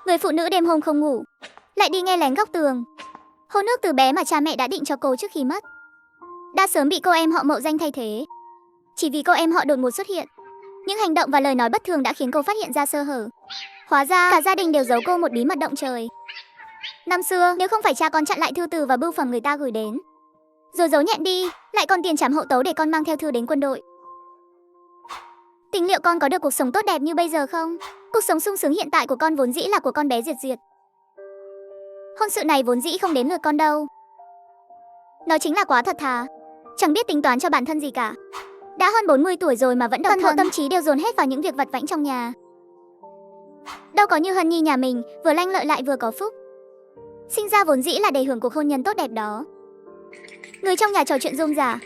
Người phụ nữ đêm hôm không ngủ, lại đi nghe lén góc tường. Hôn ước từ bé mà cha mẹ đã định cho cô trước khi mất, đã sớm bị cô em họ mộ danh thay thế. Chỉ vì cô em họ đột ngột xuất hiện, những hành động và lời nói bất thường đã khiến cô phát hiện ra sơ hở. Hóa ra cả gia đình đều giấu cô một bí mật động trời. Năm xưa, nếu không phải cha con chặn lại thư từ và bưu phẩm người ta gửi đến, rồi giấu nhẹm đi, lại còn tiền trảm hậu tấu để con mang theo thư đến quân đội, tình liệu con có được cuộc sống tốt đẹp như bây giờ không? Cuộc sống sung sướng hiện tại của con vốn dĩ là của con bé Diệt Diệt. Hôn sự này vốn dĩ không đến lượt con đâu. Nó chính là quá thật thà, chẳng biết tính toán cho bản thân gì cả. Đã hơn 40 tuổi rồi mà vẫn độc thân, tâm trí đều dồn hết vào những việc vặt vãnh trong nhà. Đâu có như Hân Nhi nhà mình, vừa lanh lợi lại vừa có phúc. Sinh ra vốn dĩ là để hưởng cuộc hôn nhân tốt đẹp đó. Người trong nhà trò chuyện rôm rả.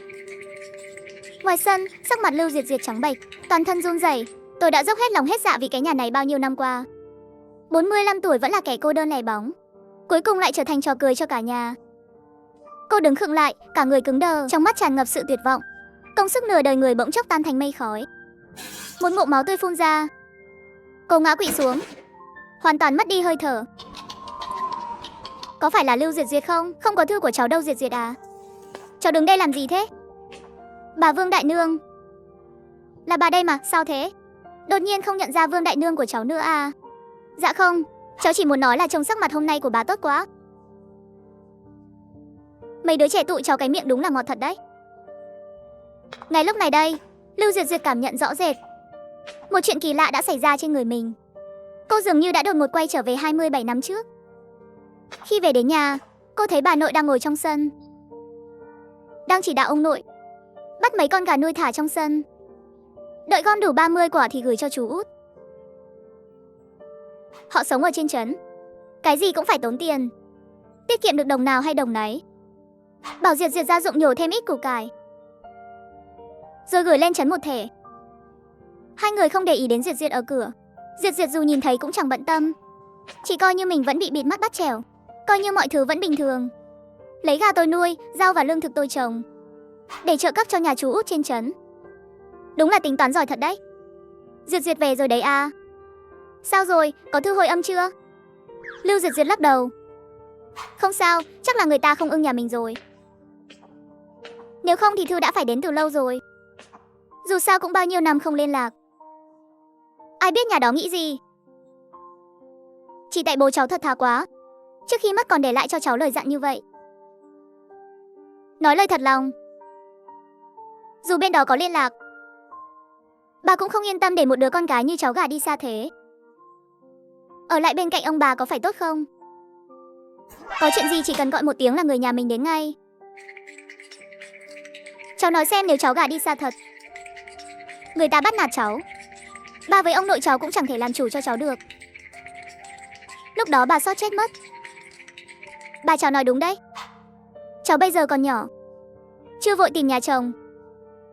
Ngoài sân, sắc mặt Lưu Diệt Diệt trắng bệch, toàn thân run rẩy. Tôi đã dốc hết lòng hết dạ vì cái nhà này bao nhiêu năm qua. 45 tuổi vẫn là kẻ cô đơn lẻ bóng, cuối cùng lại trở thành trò cười cho cả nhà. Cô đứng khựng lại, cả người cứng đờ, trong mắt tràn ngập sự tuyệt vọng. Công sức nửa đời người bỗng chốc tan thành mây khói. Một ngụm máu tươi phun ra. Cô ngã quỵ xuống, hoàn toàn mất đi hơi thở. Có phải là Lưu Diệt Diệt không? Không có thư của cháu đâu Diệt Diệt à? Cháu đứng đây làm gì thế? Bà Vương Đại Nương. Là bà đây mà, sao thế? Đột nhiên không nhận ra Vương Đại Nương của cháu nữa à? Dạ không, cháu chỉ muốn nói là trông sắc mặt hôm nay của bà tốt quá. Mấy đứa trẻ tụi cháu cái miệng đúng là ngọt thật đấy. Ngay lúc này đây, Lưu Diệt Diệt cảm nhận rõ rệt một chuyện kỳ lạ đã xảy ra trên người mình. Cô dường như đã đột ngột quay trở về 27 năm trước. Khi về đến nhà, cô thấy bà nội đang ngồi trong sân, đang chỉ đạo ông nội bắt mấy con gà nuôi thả trong sân, đợi gom đủ 30 quả thì gửi cho chú út. Họ sống ở trên trấn, cái gì cũng phải tốn tiền, tiết kiệm được đồng nào hay đồng nấy. Bảo Diệt Diệt ra ruộng nhổ thêm ít củ cải, rồi gửi lên trấn một thẻ. Hai người không để ý đến Diệt Diệt ở cửa. Diệt Diệt dù nhìn thấy cũng chẳng bận tâm, chỉ coi như mình vẫn bị bịt mắt bắt chèo, coi như mọi thứ vẫn bình thường. Lấy gà tôi nuôi, rau và lương thực tôi trồng, để trợ cấp cho nhà chú út trên trấn. Đúng là tính toán giỏi thật đấy. Diệt Diệt về rồi đấy à? Sao rồi, có thư hồi âm chưa? Lưu Diệt Diệt lắc đầu. Không sao, chắc là người ta không ưng nhà mình rồi. Nếu không thì thư đã phải đến từ lâu rồi. Dù sao cũng bao nhiêu năm không liên lạc. Ai biết nhà đó nghĩ gì. Chỉ tại bố cháu thật thà quá, trước khi mất còn để lại cho cháu lời dặn như vậy. Nói lời thật lòng, dù bên đó có liên lạc, bà cũng không yên tâm để một đứa con gái như cháu gả đi xa thế. Ở lại bên cạnh ông bà có phải tốt không? Có chuyện gì chỉ cần gọi một tiếng là người nhà mình đến ngay. Cháu nói xem, nếu cháu gả đi xa thật, người ta bắt nạt cháu, bà với ông nội cháu cũng chẳng thể làm chủ cho cháu được. Lúc đó bà sót chết mất. Bà cháu nói đúng đấy. Cháu bây giờ còn nhỏ, chưa vội tìm nhà chồng.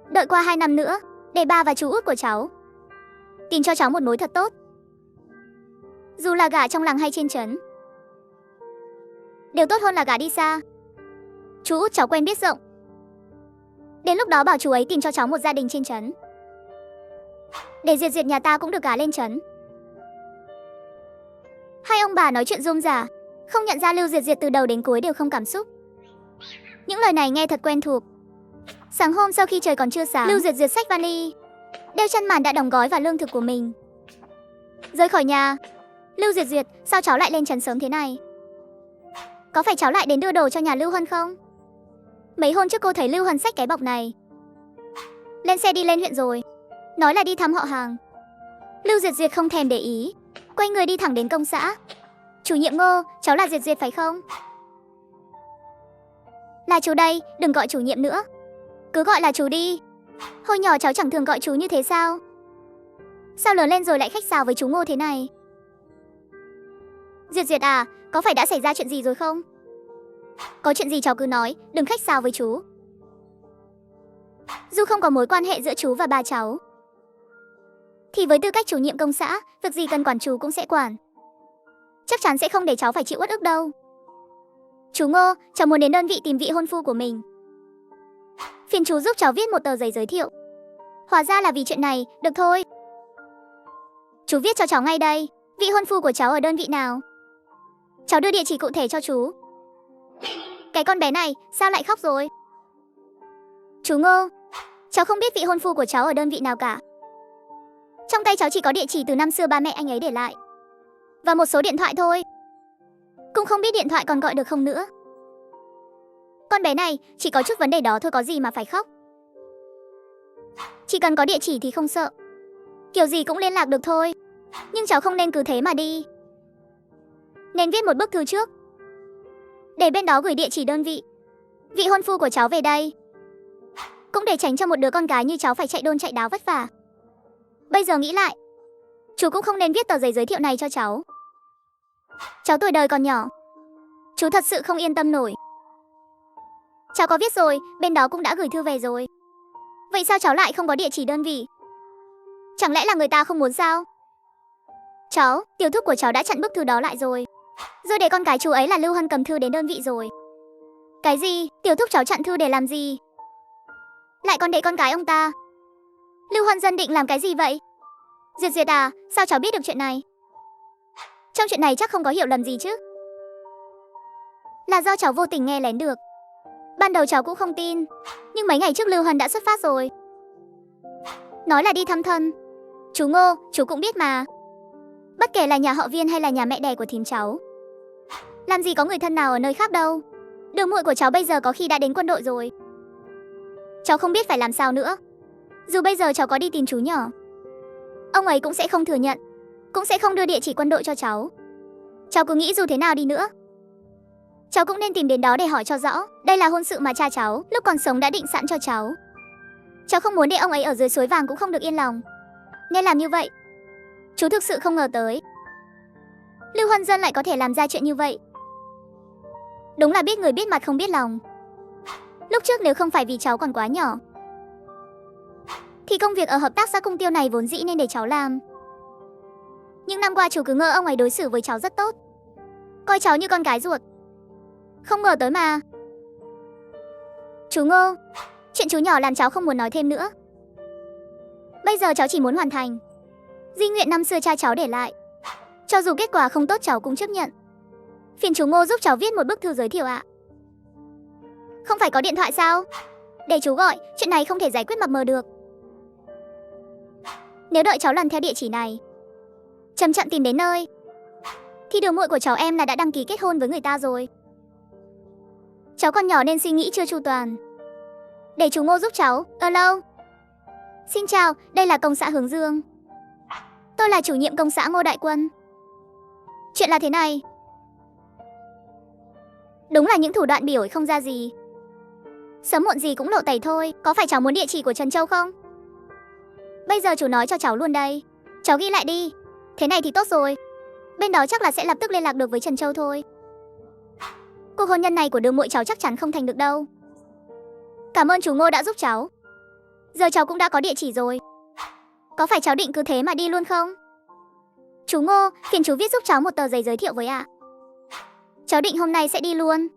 Đợi qua 2 năm nữa, để bà và chú út của cháu tìm cho cháu một mối thật tốt. Dù là gả trong làng hay trên trấn, đều tốt hơn là gả đi xa. Chú út cháu quen biết rộng, đến lúc đó bảo chú ấy tìm cho cháu một gia đình trên trấn, để Diệt Diệt nhà ta cũng được gả lên trấn. Hai ông bà nói chuyện rôm rả, không nhận ra Lưu Diệt Diệt từ đầu đến cuối đều không cảm xúc. Những lời này nghe thật quen thuộc. Sáng hôm sau khi trời còn chưa sáng, Lưu Diệt Diệt xách vali, đeo chăn màn đã đóng gói và lương thực của mình, rời khỏi nhà. Lưu Diệt Diệt, sao cháu lại lên trấn sớm thế này? Có phải cháu lại đến đưa đồ cho nhà Lưu Hân không? Mấy hôm trước cô thấy Lưu Hân xách cái bọc này, lên xe đi lên huyện rồi, nói là đi thăm họ hàng. Lưu Diệt Diệt không thèm để ý, quay người đi thẳng đến công xã. Chủ nhiệm Ngô, cháu là Diệt Diệt phải không? Là chú đây, đừng gọi chủ nhiệm nữa, cứ gọi là chú đi. Hồi nhỏ cháu chẳng thường gọi chú như thế sao? Sao lớn lên rồi lại khách sáo với chú Ngô thế này? Diệt Diệt à, có phải đã xảy ra chuyện gì rồi không? Có chuyện gì cháu cứ nói, đừng khách sáo với chú. Dù không có mối quan hệ giữa chú và bà cháu, thì với tư cách chủ nhiệm công xã, việc gì cần quản chú cũng sẽ quản. Chắc chắn sẽ không để cháu phải chịu uất ức đâu. Chú Ngô, cháu muốn đến đơn vị tìm vị hôn phu của mình, phiền chú giúp cháu viết một tờ giấy giới thiệu. Hóa ra là vì chuyện này, được thôi. Chú viết cho cháu ngay đây. Vị hôn phu của cháu ở đơn vị nào? Cháu đưa địa chỉ cụ thể cho chú. Cái con bé này, sao lại khóc rồi? Chú Ngô, cháu không biết vị hôn phu của cháu ở đơn vị nào cả. Trong tay cháu chỉ có địa chỉ từ năm xưa ba mẹ anh ấy để lại. Và một số điện thoại thôi. Cũng không biết điện thoại còn gọi được không nữa. Con bé này, chỉ có chút vấn đề đó thôi, có gì mà phải khóc. Chỉ cần có địa chỉ thì không sợ. Kiểu gì cũng liên lạc được thôi. Nhưng cháu không nên cứ thế mà đi. Nên viết một bức thư trước, để bên đó gửi địa chỉ đơn vị vị hôn phu của cháu về đây. Cũng để tránh cho một đứa con gái như cháu phải chạy đôn chạy đáo vất vả. Bây giờ nghĩ lại, chú cũng không nên viết tờ giấy giới thiệu này cho cháu. Cháu tuổi đời còn nhỏ, chú thật sự không yên tâm nổi. Cháu có viết rồi, bên đó cũng đã gửi thư về rồi. Vậy sao cháu lại không có địa chỉ đơn vị? Chẳng lẽ là người ta không muốn sao? Cháu, tiểu thúc của cháu đã chặn bức thư đó lại rồi. Rồi để con cái chú ấy là Lưu Hân cầm thư đến đơn vị rồi. Cái gì? Tiểu thúc cháu chặn thư để làm gì? Lại còn để con cái ông ta. Lưu Hân Dân định làm cái gì vậy? Duyệt à, sao cháu biết được chuyện này? Trong chuyện này chắc không có hiểu lầm gì chứ? Là do cháu vô tình nghe lén được. Ban đầu cháu cũng không tin, nhưng mấy ngày trước Lưu Hân đã xuất phát rồi. Nói là đi thăm thân. Chú Ngô, chú cũng biết mà. Bất kể là nhà họ Viên hay là nhà mẹ đẻ của thím cháu, làm gì có người thân nào ở nơi khác đâu. Đường muội của cháu bây giờ có khi đã đến quân đội rồi. Cháu không biết phải làm sao nữa. Dù bây giờ cháu có đi tìm chú nhỏ, ông ấy cũng sẽ không thừa nhận, cũng sẽ không đưa địa chỉ quân đội cho cháu. Cháu cứ nghĩ dù thế nào đi nữa, cháu cũng nên tìm đến đó để hỏi cho rõ. Đây là hôn sự mà cha cháu lúc còn sống đã định sẵn cho cháu. Cháu không muốn để ông ấy ở dưới suối vàng cũng không được yên lòng, nên làm như vậy. Chú thực sự không ngờ tới Lưu Hân Dân lại có thể làm ra chuyện như vậy. Đúng là biết người biết mặt không biết lòng. Lúc trước nếu không phải vì cháu còn quá nhỏ, thì công việc ở hợp tác xã Cung Tiêu này vốn dĩ nên để cháu làm. Những năm qua chú cứ ngỡ ông ấy đối xử với cháu rất tốt, coi cháu như con gái ruột. Không ngờ tới mà. Chú Ngô, chuyện chú nhỏ làm cháu không muốn nói thêm nữa. Bây giờ cháu chỉ muốn hoàn thành di nguyện năm xưa cha cháu để lại. Cho dù kết quả không tốt cháu cũng chấp nhận. Phiền chú Ngô giúp cháu viết một bức thư giới thiệu ạ. Không phải có điện thoại sao? Để chú gọi, chuyện này không thể giải quyết mập mờ được. Nếu đợi cháu lần theo địa chỉ này, chậm chậm tìm đến nơi, thì đường muội của cháu em là đã đăng ký kết hôn với người ta rồi. Cháu còn nhỏ nên suy nghĩ chưa chu toàn. Để chú Ngô giúp cháu. Alo. Xin chào, đây là công xã Hướng Dương. Tôi là chủ nhiệm công xã Ngô Đại Quân. Chuyện là thế này. Đúng là những thủ đoạn bỉ ổi không ra gì. Sớm muộn gì cũng lộ tẩy thôi. Có phải cháu muốn địa chỉ của Trần Châu không? Bây giờ chú nói cho cháu luôn đây. Cháu ghi lại đi. Thế này thì tốt rồi. Bên đó chắc là sẽ lập tức liên lạc được với Trần Châu thôi. Cuộc hôn nhân này của đường muội cháu chắc chắn không thành được đâu. Cảm ơn chú Ngô đã giúp cháu. Giờ cháu cũng đã có địa chỉ rồi. Có phải cháu định cứ thế mà đi luôn không? Chú Ngô, phiền chú viết giúp cháu một tờ giấy giới thiệu với ạ. Cháu định hôm nay sẽ đi luôn.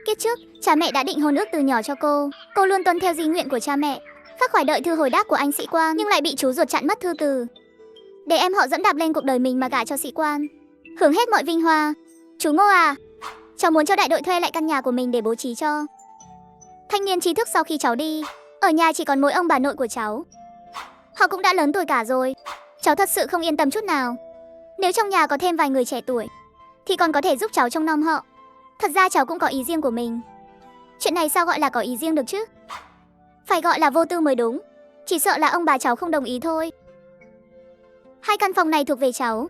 Kiếp trước, cha mẹ đã định hôn ước từ nhỏ cho cô. Cô luôn tuân theo di nguyện của cha mẹ, khắc khoải đợi thư hồi đáp của anh sĩ quan, nhưng lại bị chú ruột chặn mất thư từ. Để em họ dẫm đạp lên cuộc đời mình mà gả cho sĩ quan, hưởng hết mọi vinh hoa. Chú Ngô à, cháu muốn cho đại đội thuê lại căn nhà của mình để bố trí cho thanh niên trí thức sau khi cháu đi. Ở nhà chỉ còn mỗi ông bà nội của cháu. Họ cũng đã lớn tuổi cả rồi. Cháu thật sự không yên tâm chút nào. Nếu trong nhà có thêm vài người trẻ tuổi thì còn có thể giúp cháu trông nom họ. Thật ra cháu cũng có ý riêng của mình. Chuyện này sao gọi là có ý riêng được chứ? Phải gọi là vô tư mới đúng. Chỉ sợ là ông bà cháu không đồng ý thôi. 2 căn phòng này thuộc về cháu.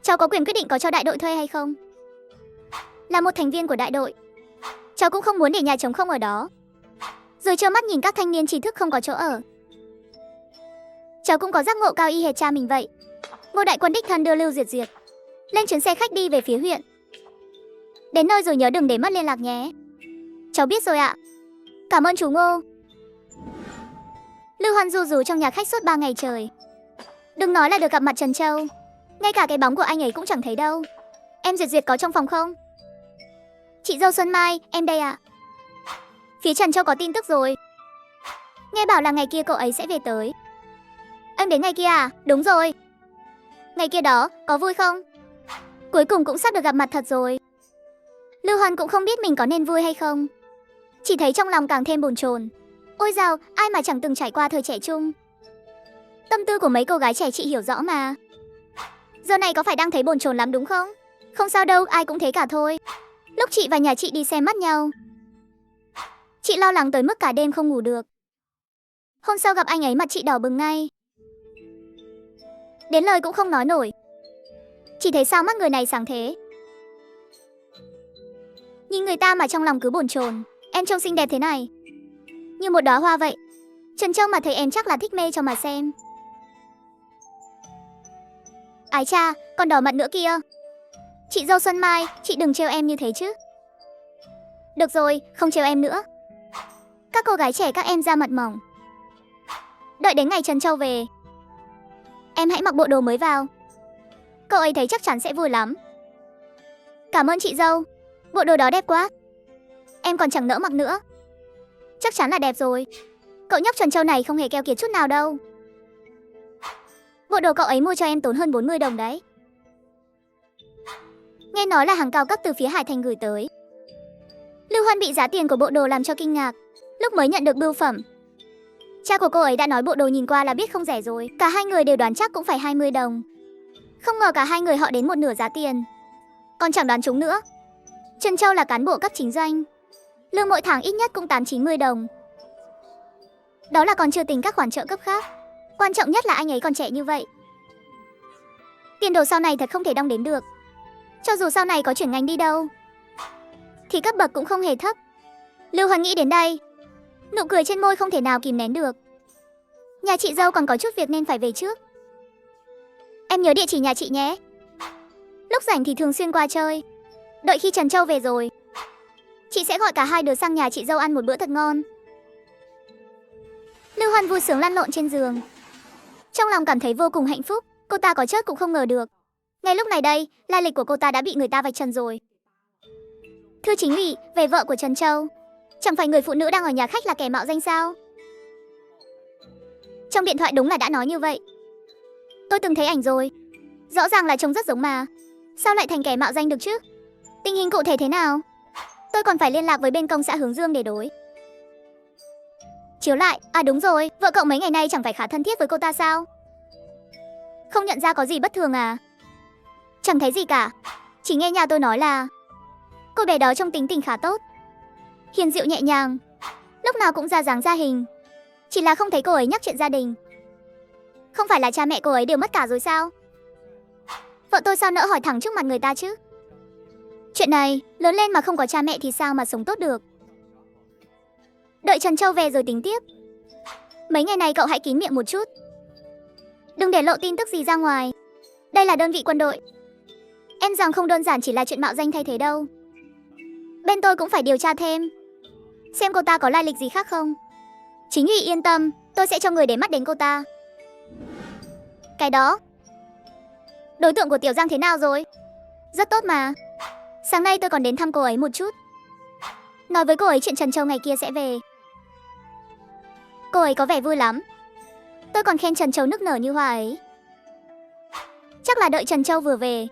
Cháu có quyền quyết định có cho đại đội thuê hay không. Là một thành viên của đại đội, cháu cũng không muốn để nhà trống không ở đó, rồi trơ mắt nhìn các thanh niên trí thức không có chỗ ở. Cháu cũng có giác ngộ cao y hệt cha mình vậy. Ngô Đại Quân đích thân đưa Lưu Duyệt lên chuyến xe khách đi về phía huyện. Đến nơi rồi nhớ đừng để mất liên lạc nhé. Cháu biết rồi ạ. Cảm ơn chú Ngô. Lưu Hoan ru rú trong nhà khách suốt 3 ngày trời. Đừng nói là được gặp mặt Trần Châu, ngay cả cái bóng của anh ấy cũng chẳng thấy đâu. Em Duyệt có trong phòng không? Chị dâu Xuân Mai, em đây ạ. Phía Trần Châu có tin tức rồi. Nghe bảo là ngày kia cậu ấy sẽ về tới. Em đến ngày kia à? Đúng rồi. Ngày kia đó, có vui không? Cuối cùng cũng sắp được gặp mặt thật rồi. Lưu Huân cũng không biết mình có nên vui hay không. Chỉ thấy trong lòng càng thêm bồn chồn. Ôi dào, ai mà chẳng từng trải qua thời trẻ trung. Tâm tư của mấy cô gái trẻ chị hiểu rõ mà. Giờ này có phải đang thấy bồn chồn lắm đúng không? Không sao đâu, ai cũng thế cả thôi. Lúc chị và nhà chị đi xem mắt nhau, chị lo lắng tới mức cả đêm không ngủ được. Hôm sau gặp anh ấy mặt chị đỏ bừng ngay. Đến lời cũng không nói nổi. Chỉ thấy sao mắt người này sáng thế. Nhìn người ta mà trong lòng cứ bồn chồn. Em trông xinh đẹp thế này, như một đóa hoa vậy. Trần Châu mà thấy em chắc là thích mê cho mà xem. Ái cha, còn đỏ mặt nữa kia. Chị dâu Xuân Mai, chị đừng trêu em như thế chứ. Được rồi, không trêu em nữa. Các cô gái trẻ các em da mặt mỏng. Đợi đến ngày Trần Châu về, em hãy mặc bộ đồ mới vào. Cậu ấy thấy chắc chắn sẽ vui lắm. Cảm ơn chị dâu, bộ đồ đó đẹp quá. Em còn chẳng nỡ mặc nữa. Chắc chắn là đẹp rồi. Cậu nhóc Trần Châu này không hề keo kiệt chút nào đâu. Bộ đồ cậu ấy mua cho em tốn hơn 40 đồng đấy. Nghe nói là hàng cao cấp từ phía Hải Thành gửi tới. Lưu Huân bị giá tiền của bộ đồ làm cho kinh ngạc. Lúc mới nhận được bưu phẩm, cha của cô ấy đã nói bộ đồ nhìn qua là biết không rẻ rồi. Cả hai người đều đoán chắc cũng phải 20 đồng. Không ngờ cả hai người họ đến một nửa giá tiền. Còn chẳng đoán trúng nữa. Trần Châu là cán bộ cấp chính doanh, lương mỗi tháng ít nhất cũng 8-90 đồng. Đó là còn chưa tính các khoản trợ cấp khác. Quan trọng nhất là anh ấy còn trẻ như vậy. Tiền đồ sau này thật không thể đong đếm được. Cho dù sau này có chuyển ngành đi đâu, thì cấp bậc cũng không hề thấp. Lưu Huân nghĩ đến đây, nụ cười trên môi không thể nào kìm nén được. Nhà chị dâu còn có chút việc nên phải về trước. Em nhớ địa chỉ nhà chị nhé. Lúc rảnh thì thường xuyên qua chơi. Đợi khi Trần Châu về rồi, chị sẽ gọi cả hai đứa sang nhà chị dâu ăn một bữa thật ngon. Lưu Huân vui sướng lăn lộn trên giường. Trong lòng cảm thấy vô cùng hạnh phúc. Cô ta có chớt cũng không ngờ được, ngay lúc này đây, lai lịch của cô ta đã bị người ta vạch trần rồi. Thưa chính ủy, về vợ của Trần Châu. Chẳng phải người phụ nữ đang ở nhà khách là kẻ mạo danh sao? Trong điện thoại đúng là đã nói như vậy. Tôi từng thấy ảnh rồi. Rõ ràng là trông rất giống mà. Sao lại thành kẻ mạo danh được chứ? Tình hình cụ thể thế nào? Tôi còn phải liên lạc với bên công xã Hướng Dương để đối chiếu lại. À đúng rồi, vợ cậu mấy ngày nay chẳng phải khá thân thiết với cô ta sao? Không nhận ra có gì bất thường à? Chẳng thấy gì cả. Chỉ nghe nhà tôi nói là cô bé đó trông tính tình khá tốt, hiền dịu nhẹ nhàng, lúc nào cũng ra dáng ra hình. Chỉ là không thấy cô ấy nhắc chuyện gia đình. Không phải là cha mẹ cô ấy đều mất cả rồi sao? Vợ tôi sao nỡ hỏi thẳng trước mặt người ta chứ? Chuyện này, lớn lên mà không có cha mẹ thì sao mà sống tốt được? Đợi Trần Châu về rồi tính tiếp. Mấy ngày này cậu hãy kín miệng một chút, đừng để lộ tin tức gì ra ngoài. Đây là đơn vị quân đội. Em rằng không đơn giản chỉ là chuyện mạo danh thay thế đâu. Bên tôi cũng phải điều tra thêm, xem cô ta có lai lịch gì khác không. Chính ủy yên tâm, tôi sẽ cho người để mắt đến cô ta. Cái đó, đối tượng của Tiểu Giang thế nào rồi? Rất tốt mà. Sáng nay tôi còn đến thăm cô ấy một chút, nói với cô ấy chuyện Trần Châu ngày kia sẽ về. Cô ấy có vẻ vui lắm. Tôi còn khen Trần Châu nức nở như hoa ấy. Chắc là đợi Trần Châu vừa về,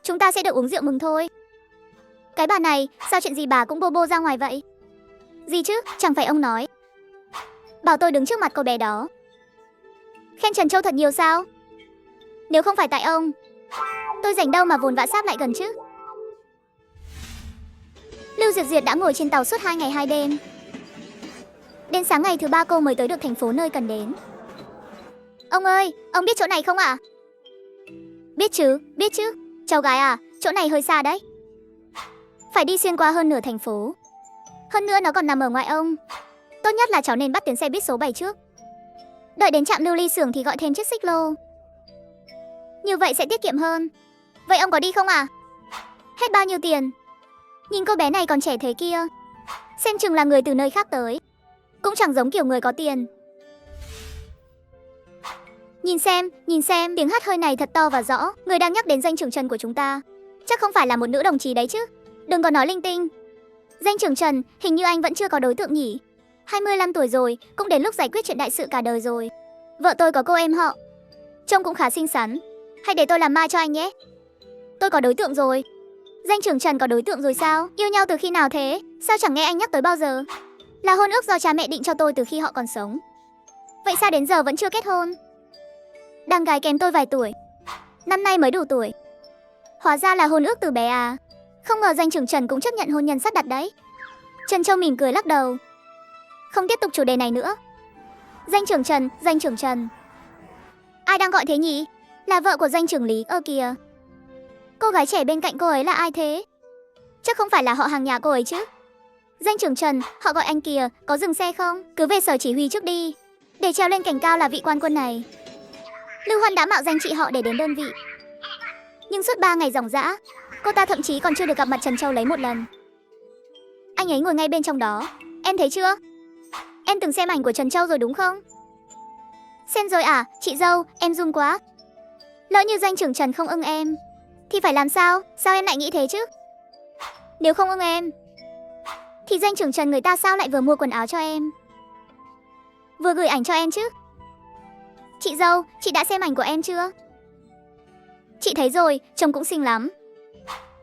chúng ta sẽ được uống rượu mừng thôi. Cái bà này, sao chuyện gì bà cũng bô bô ra ngoài vậy? Gì chứ, chẳng phải ông nói bảo tôi đứng trước mặt cô bé đó khen Trần Châu thật nhiều sao? Nếu không phải tại ông, tôi rảnh đâu mà vồn vã sáp lại gần chứ. Lưu Diệt Diệt đã ngồi trên tàu suốt 2 ngày 2 đêm. Đến sáng ngày thứ 3 cô mới tới được thành phố nơi cần đến. Ông ơi, ông biết chỗ này không ạ? Biết chứ, biết chứ. Cháu gái à, chỗ này hơi xa đấy. Phải đi xuyên qua hơn nửa thành phố. Hơn nữa nó còn nằm ở ngoại ông. Tốt nhất là cháu nên bắt tuyến xe buýt số 7 trước. Đợi đến trạm Lưu Ly Xưởng thì gọi thêm chiếc xích lô. Như vậy sẽ tiết kiệm hơn. Vậy ông có đi không ạ? Hết bao nhiêu tiền? Nhìn cô bé này còn trẻ thế kia, xem chừng là người từ nơi khác tới. Cũng chẳng giống kiểu người có tiền. Nhìn xem, tiếng hát hơi này thật to và rõ. Người đang nhắc đến danh trưởng Trần của chúng ta chắc không phải là một nữ đồng chí đấy chứ. Đừng có nói linh tinh. Danh trưởng Trần, hình như anh vẫn chưa có đối tượng nhỉ? 25 tuổi rồi, cũng đến lúc giải quyết chuyện đại sự cả đời rồi. Vợ tôi có cô em họ, trông cũng khá xinh xắn. Hay để tôi làm ma cho anh nhé. Tôi có đối tượng rồi. Danh trưởng Trần có đối tượng rồi sao? Yêu nhau từ khi nào thế? Sao chẳng nghe anh nhắc tới bao giờ? Là hôn ước do cha mẹ định cho tôi từ khi họ còn sống. Vậy sao đến giờ vẫn chưa kết hôn? Đằng gái kém tôi vài tuổi. Năm nay mới đủ tuổi. Hóa ra là hôn ước từ bé à? Không ngờ danh trưởng Trần cũng chấp nhận hôn nhân sắp đặt đấy. Trân Châu mỉm cười lắc đầu. Không tiếp tục chủ đề này nữa. Danh trưởng Trần, danh trưởng Trần. Ai đang gọi thế nhỉ? Là vợ của danh trưởng Lý ơ kìa. Cô gái trẻ bên cạnh cô ấy là ai thế? Chắc không phải là họ hàng nhà cô ấy chứ? Danh trưởng Trần, họ gọi anh kìa, có dừng xe không? Cứ về sở chỉ huy trước đi. Để trèo lên cảnh cao là vị quan quân này. Lưu Huân đã mạo danh chị họ để đến đơn vị. Nhưng suốt 3 ngày ròng rã, cô ta thậm chí còn chưa được gặp mặt Trần Châu lấy một lần. Anh ấy ngồi ngay bên trong đó. Em thấy chưa? Em từng xem ảnh của Trần Châu rồi đúng không? Xem rồi à, chị dâu, em run quá. Lỡ như danh trưởng Trần không ưng em thì phải làm sao? Sao em lại nghĩ thế chứ? Nếu không ưng em thì danh trưởng Trần người ta sao lại vừa mua quần áo cho em, vừa gửi ảnh cho em chứ? Chị dâu, chị đã xem ảnh của em chưa? Chị thấy rồi, trông cũng xinh lắm.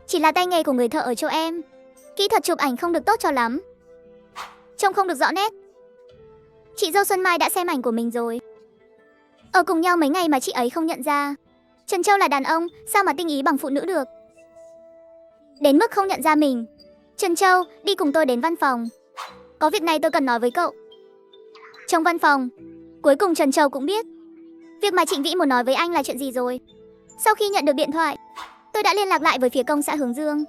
Chỉ là tay nghề của người thợ ở chỗ em, kỹ thuật chụp ảnh không được tốt cho lắm, trông không được rõ nét. Chị dâu Xuân Mai đã xem ảnh của mình rồi. Ở cùng nhau mấy ngày mà chị ấy không nhận ra Trần Châu là đàn ông, sao mà tinh ý bằng phụ nữ được. Đến mức không nhận ra mình. Trần Châu, đi cùng tôi đến văn phòng. Có việc này tôi cần nói với cậu. Trong văn phòng, cuối cùng Trần Châu cũng biết việc mà Trịnh Vĩ muốn nói với anh là chuyện gì rồi. Sau khi nhận được điện thoại, tôi đã liên lạc lại với phía công xã Hướng Dương,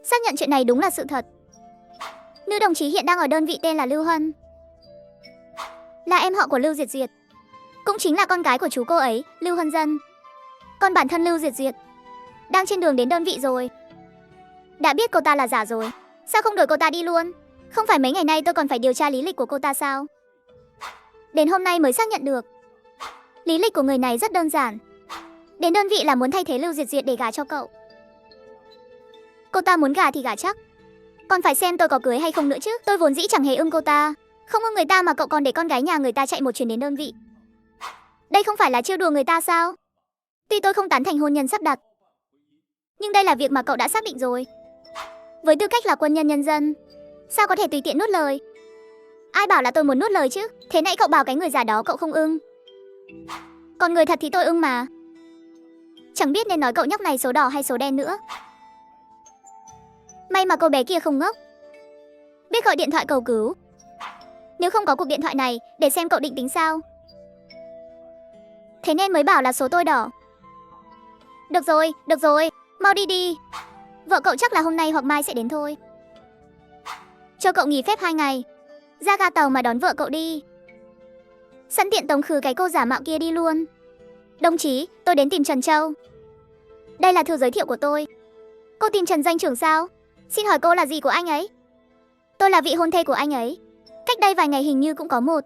xác nhận chuyện này đúng là sự thật. Nữ đồng chí hiện đang ở đơn vị tên là Lưu Huân, là em họ của Lưu Diệt Diệt, cũng chính là con gái của chú cô ấy, Lưu Huân Dân. Còn bản thân Lưu Diệt Diệt đang trên đường đến đơn vị rồi. Đã biết cô ta là giả rồi, sao không đuổi cô ta đi luôn? Không phải mấy ngày nay tôi còn phải điều tra lý lịch của cô ta sao? Đến hôm nay mới xác nhận được. Lý lịch của người này rất đơn giản. Đến đơn vị là muốn thay thế Lưu Diệt Diệt để gả cho cậu. Cô ta muốn gả thì gả chắc, còn phải xem tôi có cưới hay không nữa chứ. Tôi vốn dĩ chẳng hề ưng cô ta. Không ưng người ta mà cậu còn để con gái nhà người ta chạy một chuyến đến đơn vị. Đây không phải là trêu đùa người ta sao? Tuy tôi không tán thành hôn nhân sắp đặt, nhưng đây là việc mà cậu đã xác định rồi. Với tư cách là quân nhân nhân dân, sao có thể tùy tiện nuốt lời? Ai bảo là tôi muốn nuốt lời chứ? Thế nãy cậu bảo cái người già đó cậu không ưng, còn người thật thì tôi ưng mà. Chẳng biết nên nói cậu nhóc này số đỏ hay số đen nữa. May mà cô bé kia không ngốc, biết gọi điện thoại cầu cứu. Nếu không có cuộc điện thoại này, để xem cậu định tính sao. Thế nên mới bảo là số tôi đỏ. Được rồi, mau đi đi. Vợ cậu chắc là hôm nay hoặc mai sẽ đến thôi. Cho cậu nghỉ phép 2 ngày, ra ga tàu mà đón vợ cậu đi. Sẵn tiện tống khứ cái cô giả mạo kia đi luôn. Đồng chí, tôi đến tìm Trần Châu. Đây là thư giới thiệu của tôi. Cô tìm Trần danh trưởng sao? Xin hỏi cô là gì của anh ấy? Tôi là vị hôn thê của anh ấy. Cách đây vài ngày hình như cũng có một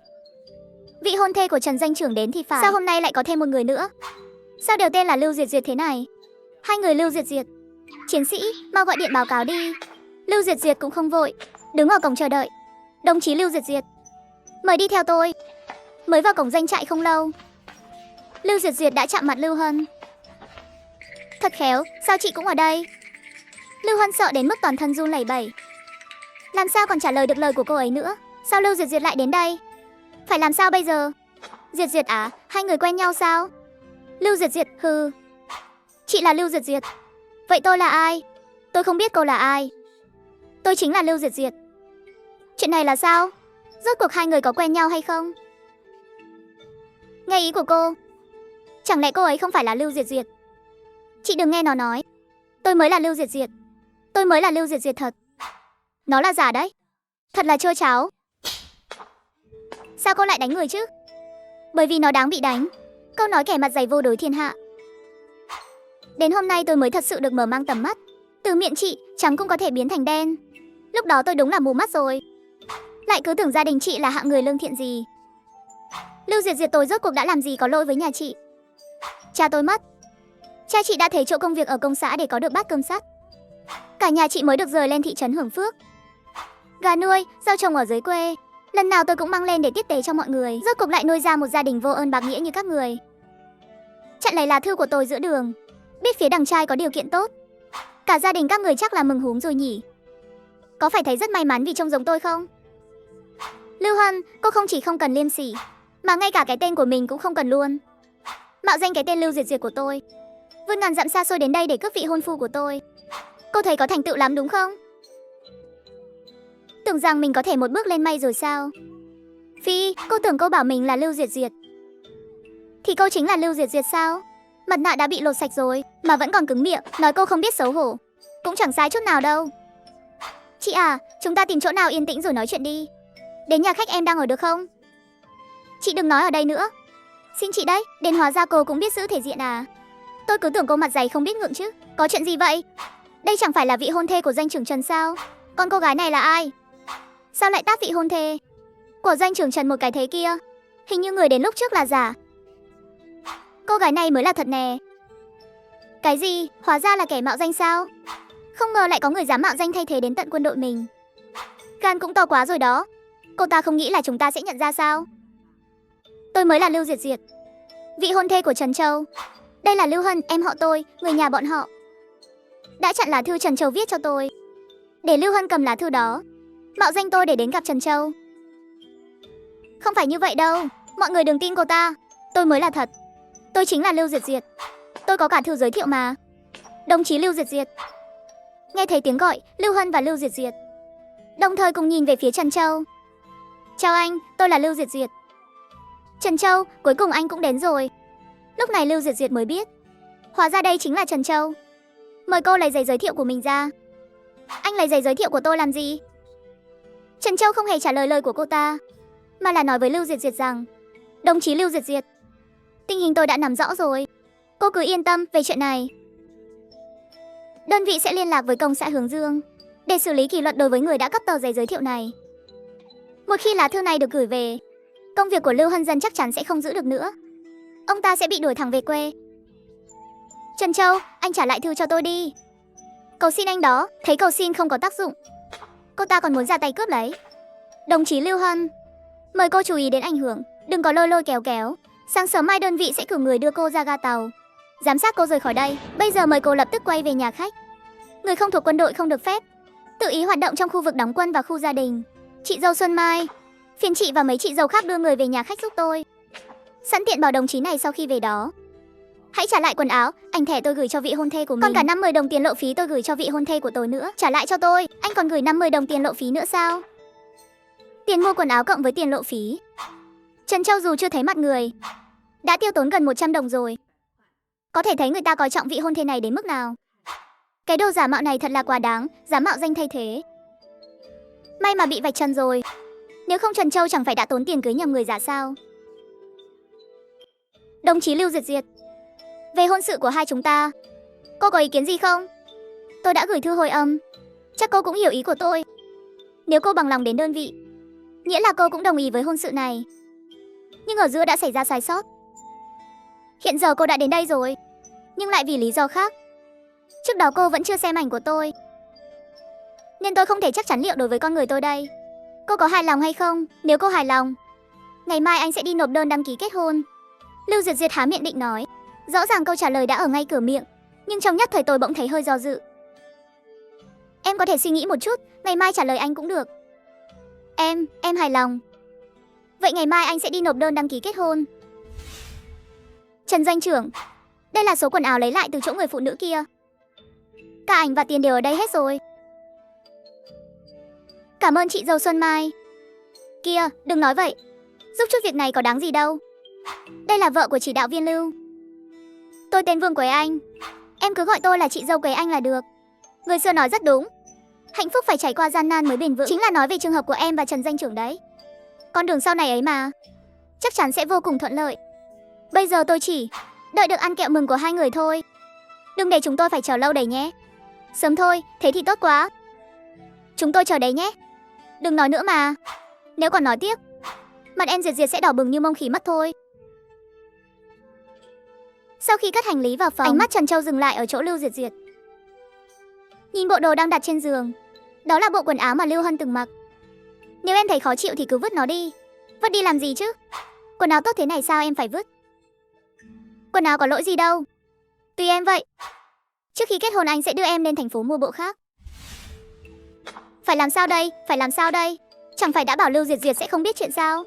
vị hôn thê của Trần danh trưởng đến thì phải. Sao hôm nay lại có thêm một người nữa? Sao đều tên là Lưu Diệt Diệt thế này? Hai người Lưu Diệt Diệt. Chiến sĩ, mau gọi điện báo cáo đi. Lưu Diệt Diệt cũng không vội, đứng ở cổng chờ đợi. Đồng chí Lưu Diệt Diệt, mời đi theo tôi. Mới vào cổng doanh trại không lâu, Lưu Diệt Diệt đã chạm mặt Lưu Huân. Thật khéo, sao chị cũng ở đây? Lưu Huân sợ đến mức toàn thân run lẩy bẩy. Làm sao còn trả lời được lời của cô ấy nữa? Sao Lưu Diệt Diệt lại đến đây? Phải làm sao bây giờ? Diệt Diệt à, hai người quen nhau sao? Lưu Diệt Diệt, hừ. Chị là Lưu Diệt Diệt. Vậy tôi là ai? Tôi không biết cô là ai. Tôi chính là Lưu Diệt Diệt. Chuyện này là sao? Rốt cuộc hai người có quen nhau hay không? Nghe ý của cô, chẳng lẽ cô ấy không phải là Lưu Diệt Diệt? Chị đừng nghe nó nói tôi mới là Lưu Diệt Diệt. Tôi mới là Lưu Diệt Diệt thật. Nó là giả đấy. Thật là trôi cháo. Sao cô lại đánh người chứ? Bởi vì nó đáng bị đánh. Câu nói kẻ mặt dày vô đối thiên hạ. Đến hôm nay tôi mới thật sự được mở mang tầm mắt. Từ miệng chị, trắng cũng có thể biến thành đen. Lúc đó tôi đúng là mù mắt rồi. Lại cứ tưởng gia đình chị là hạng người lương thiện gì. Lưu Diệt Diệt tôi rốt cuộc đã làm gì có lỗi với nhà chị? Cha tôi mất. Cha chị đã thấy chỗ công việc ở công xã để có được bát cơm sắt. Cả nhà chị mới được rời lên thị trấn Hưởng Phước. Gà nuôi, rau trồng ở dưới quê, lần nào tôi cũng mang lên để tiếp tế cho mọi người. Rốt cuộc lại nuôi ra một gia đình vô ơn bạc nghĩa như các người. chặn lấy lá thư của tôi giữa đường. Biết phía đằng trai có điều kiện tốt. Cả gia đình các người chắc là mừng húm rồi nhỉ. Có phải thấy rất may mắn vì trông giống tôi không? Lưu Hân, cô không chỉ không cần liêm sỉ, mà ngay cả cái tên của mình cũng không cần luôn. Mạo danh cái tên Lưu Diệt Diệt của tôi, vươn ngàn dặm xa xôi đến đây để cướp vị hôn phu của tôi. Cô thấy có thành tựu lắm đúng không? Tưởng rằng mình có thể một bước lên mây rồi sao? Phi, cô tưởng cô bảo mình là Lưu Diệt Diệt. Thì cô chính là Lưu Diệt Diệt sao? Mặt nạ đã bị lột sạch rồi, mà vẫn còn cứng miệng, nói cô không biết xấu hổ. Cũng chẳng sai chút nào đâu. Chị à, chúng ta tìm chỗ nào yên tĩnh rồi nói chuyện đi. Đến nhà khách em đang ở được không? Chị đừng nói ở đây nữa. Xin chị đấy, đến hóa ra cô cũng biết giữ thể diện à? Tôi cứ tưởng cô mặt dày không biết ngượng chứ. Có chuyện gì vậy? Đây chẳng phải là vị hôn thê của doanh trưởng Trần sao? Con cô gái này là ai? Sao lại tát vị hôn thê của doanh trưởng Trần một cái thế kia? Hình như người đến lúc trước là giả. Cô gái này mới là thật nè. Cái gì? Hóa ra là kẻ mạo danh sao? Không ngờ lại có người dám mạo danh thay thế đến tận quân đội mình. Gan cũng to quá rồi đó. Cô ta không nghĩ là chúng ta sẽ nhận ra sao? Tôi mới là Lưu Diệt Diệt, vị hôn thê của Trần Châu. Đây là Lưu Hân, em họ tôi, người nhà bọn họ. Đã chặn lá thư Trần Châu viết cho tôi, để Lưu Hân cầm lá thư đó, mạo danh tôi để đến gặp Trần Châu. Không phải như vậy đâu, mọi người đừng tin cô ta. Tôi mới là thật. Tôi chính là Lưu Diệt Diệt. Tôi có cả thư giới thiệu mà. Đồng chí Lưu Diệt Diệt. Nghe thấy tiếng gọi, Lưu Hân và Lưu Diệt Diệt đồng thời cùng nhìn về phía Trần Châu. Chào anh, tôi là Lưu Diệt Diệt. Trần Châu, cuối cùng anh cũng đến rồi. Lúc này Lưu Diệt Diệt mới biết, hóa ra đây chính là Trần Châu. Mời cô lấy giấy giới thiệu của mình ra. Anh lấy giấy giới thiệu của tôi làm gì? Trần Châu không hề trả lời lời của cô ta, mà là nói với Lưu Diệt Diệt rằng, đồng chí Lưu Diệt Diệt, tình hình tôi đã nắm rõ rồi. Cô cứ yên tâm về chuyện này. Đơn vị sẽ liên lạc với công xã Hướng Dương để xử lý kỷ luật đối với người đã cấp tờ giấy giới thiệu này. Một khi lá thư này được gửi về, công việc của Lưu Hân Dân chắc chắn sẽ không giữ được nữa. Ông ta sẽ bị đuổi thẳng về quê. Trần Châu, anh trả lại thư cho tôi đi. Cầu xin anh đó, thấy cầu xin không có tác dụng, cô ta còn muốn ra tay cướp lấy. Đồng chí Lưu Hân, mời cô chú ý đến ảnh hưởng, đừng có lôi lôi kéo kéo. Sáng sớm mai đơn vị sẽ cử người đưa cô ra ga tàu, giám sát cô rời khỏi đây. Bây giờ mời cô lập tức quay về nhà khách. Người không thuộc quân đội không được phép tự ý hoạt động trong khu vực đóng quân và khu gia đình. Chị dâu Xuân Mai, phiền chị và mấy chị dâu khác đưa người về nhà khách giúp tôi. Sẵn tiện bảo đồng chí này sau khi về đó, hãy trả lại quần áo, ảnh thẻ tôi gửi cho vị hôn thê của mình. Còn cả 50 đồng tiền lộ phí tôi gửi cho vị hôn thê của tôi nữa. Trả lại cho tôi, anh còn gửi 50 đồng tiền lộ phí nữa sao? Tiền mua quần áo cộng với tiền lộ phí, Trần Châu dù chưa thấy mặt người, đã tiêu tốn gần 100 đồng rồi. Có thể thấy người ta coi trọng vị hôn thê này đến mức nào. Cái đồ giả mạo này thật là quá đáng, dám mạo danh thay thế. May mà bị vạch trần rồi. Nếu không Trần Châu chẳng phải đã tốn tiền cưới nhầm người giả sao? Đồng chí Lưu Diệt Diệt, về hôn sự của hai chúng ta, cô có ý kiến gì không? Tôi đã gửi thư hồi âm, chắc cô cũng hiểu ý của tôi. Nếu cô bằng lòng đến đơn vị, nghĩa là cô cũng đồng ý với hôn sự này. Nhưng ở giữa đã xảy ra sai sót. Hiện giờ cô đã đến đây rồi, nhưng lại vì lý do khác. Trước đó cô vẫn chưa xem ảnh của tôi, nên tôi không thể chắc chắn liệu đối với con người tôi đây, cô có hài lòng hay không. Nếu cô hài lòng, ngày mai anh sẽ đi nộp đơn đăng ký kết hôn. Lưu Diệt Diệt há miệng định nói. Rõ ràng câu trả lời đã ở ngay cửa miệng, nhưng trong nhất thời tôi bỗng thấy hơi do dự. Em có thể suy nghĩ một chút, ngày mai trả lời anh cũng được. Em hài lòng. Vậy ngày mai anh sẽ đi nộp đơn đăng ký kết hôn. Trần doanh trưởng, đây là số quần áo lấy lại từ chỗ người phụ nữ kia. Cả ảnh và tiền đều ở đây hết rồi. Cảm ơn chị dâu Xuân Mai. Kia, đừng nói vậy, giúp chút việc này có đáng gì đâu. Đây là vợ của chỉ đạo viên Lưu. Tôi tên Vương Quế Anh, em cứ gọi tôi là chị dâu Quế Anh là được. Người xưa nói rất đúng, hạnh phúc phải trải qua gian nan mới bền vững. Chính là nói về trường hợp của em và Trần doanh trưởng đấy. Con đường sau này ấy mà, chắc chắn sẽ vô cùng thuận lợi. Bây giờ tôi chỉ đợi được ăn kẹo mừng của hai người thôi. Đừng để chúng tôi phải chờ lâu đấy nhé. Sớm thôi, thế thì tốt quá. Chúng tôi chờ đấy nhé. Đừng nói nữa mà, nếu còn nói tiếp, mặt em Diệt Diệt sẽ đỏ bừng như mông khỉ mất thôi. Sau khi cất hành lý vào phòng, ánh mắt Trần Châu dừng lại ở chỗ Lưu Diệt Diệt. Nhìn bộ đồ đang đặt trên giường, đó là bộ quần áo mà Lưu Hân từng mặc. Nếu em thấy khó chịu thì cứ vứt nó đi. Vứt đi làm gì chứ? Quần áo tốt thế này sao em phải vứt? Quần áo có lỗi gì đâu. Tùy em vậy. Trước khi kết hôn anh sẽ đưa em lên thành phố mua bộ khác. Phải làm sao đây? Phải làm sao đây? Chẳng phải đã bảo Lưu Diệt Diệt sẽ không biết chuyện sao?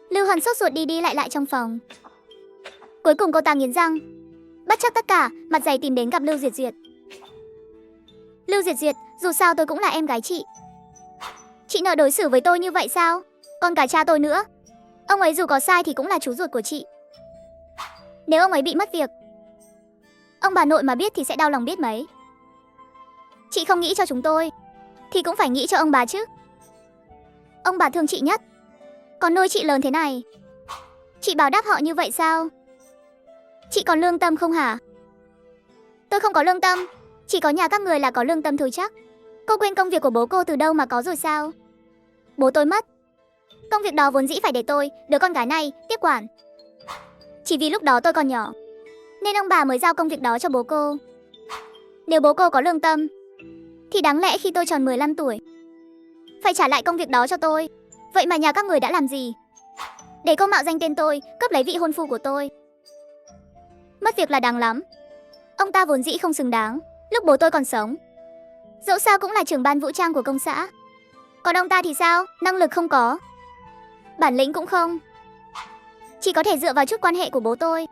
Lưu Hân sốt ruột đi đi lại lại trong phòng. Cuối cùng cô ta nghiến răng, bất chấp tất cả, mặt dày tìm đến gặp Lưu Diệt Diệt. Lưu Diệt Diệt, dù sao tôi cũng là em gái chị. Chị nỡ đối xử với tôi như vậy sao? Còn cả cha tôi nữa. Ông ấy dù có sai thì cũng là chú ruột của chị. Nếu ông ấy bị mất việc, ông bà nội mà biết thì sẽ đau lòng biết mấy. Chị không nghĩ cho chúng tôi thì cũng phải nghĩ cho ông bà chứ. Ông bà thương chị nhất, còn nuôi chị lớn thế này. Chị báo đáp họ như vậy sao? Chị còn lương tâm không hả? Tôi không có lương tâm. Chỉ có nhà các người là có lương tâm thôi chắc. Cô quên công việc của bố cô từ đâu mà có rồi sao? Bố tôi mất, công việc đó vốn dĩ phải để tôi, đứa con gái này, tiếp quản. Chỉ vì lúc đó tôi còn nhỏ nên ông bà mới giao công việc đó cho bố cô. Nếu bố cô có lương tâm thì đáng lẽ khi tôi tròn 15 tuổi phải trả lại công việc đó cho tôi. Vậy mà nhà các người đã làm gì? Để cô mạo danh tên tôi, cướp lấy vị hôn phu của tôi. Mất việc là đáng lắm. Ông ta vốn dĩ không xứng đáng lúc bố tôi còn sống. Dẫu sao cũng là trưởng ban vũ trang của công xã. Còn ông ta thì sao? Năng lực không có, bản lĩnh cũng không. Chỉ có thể dựa vào chút quan hệ của bố tôi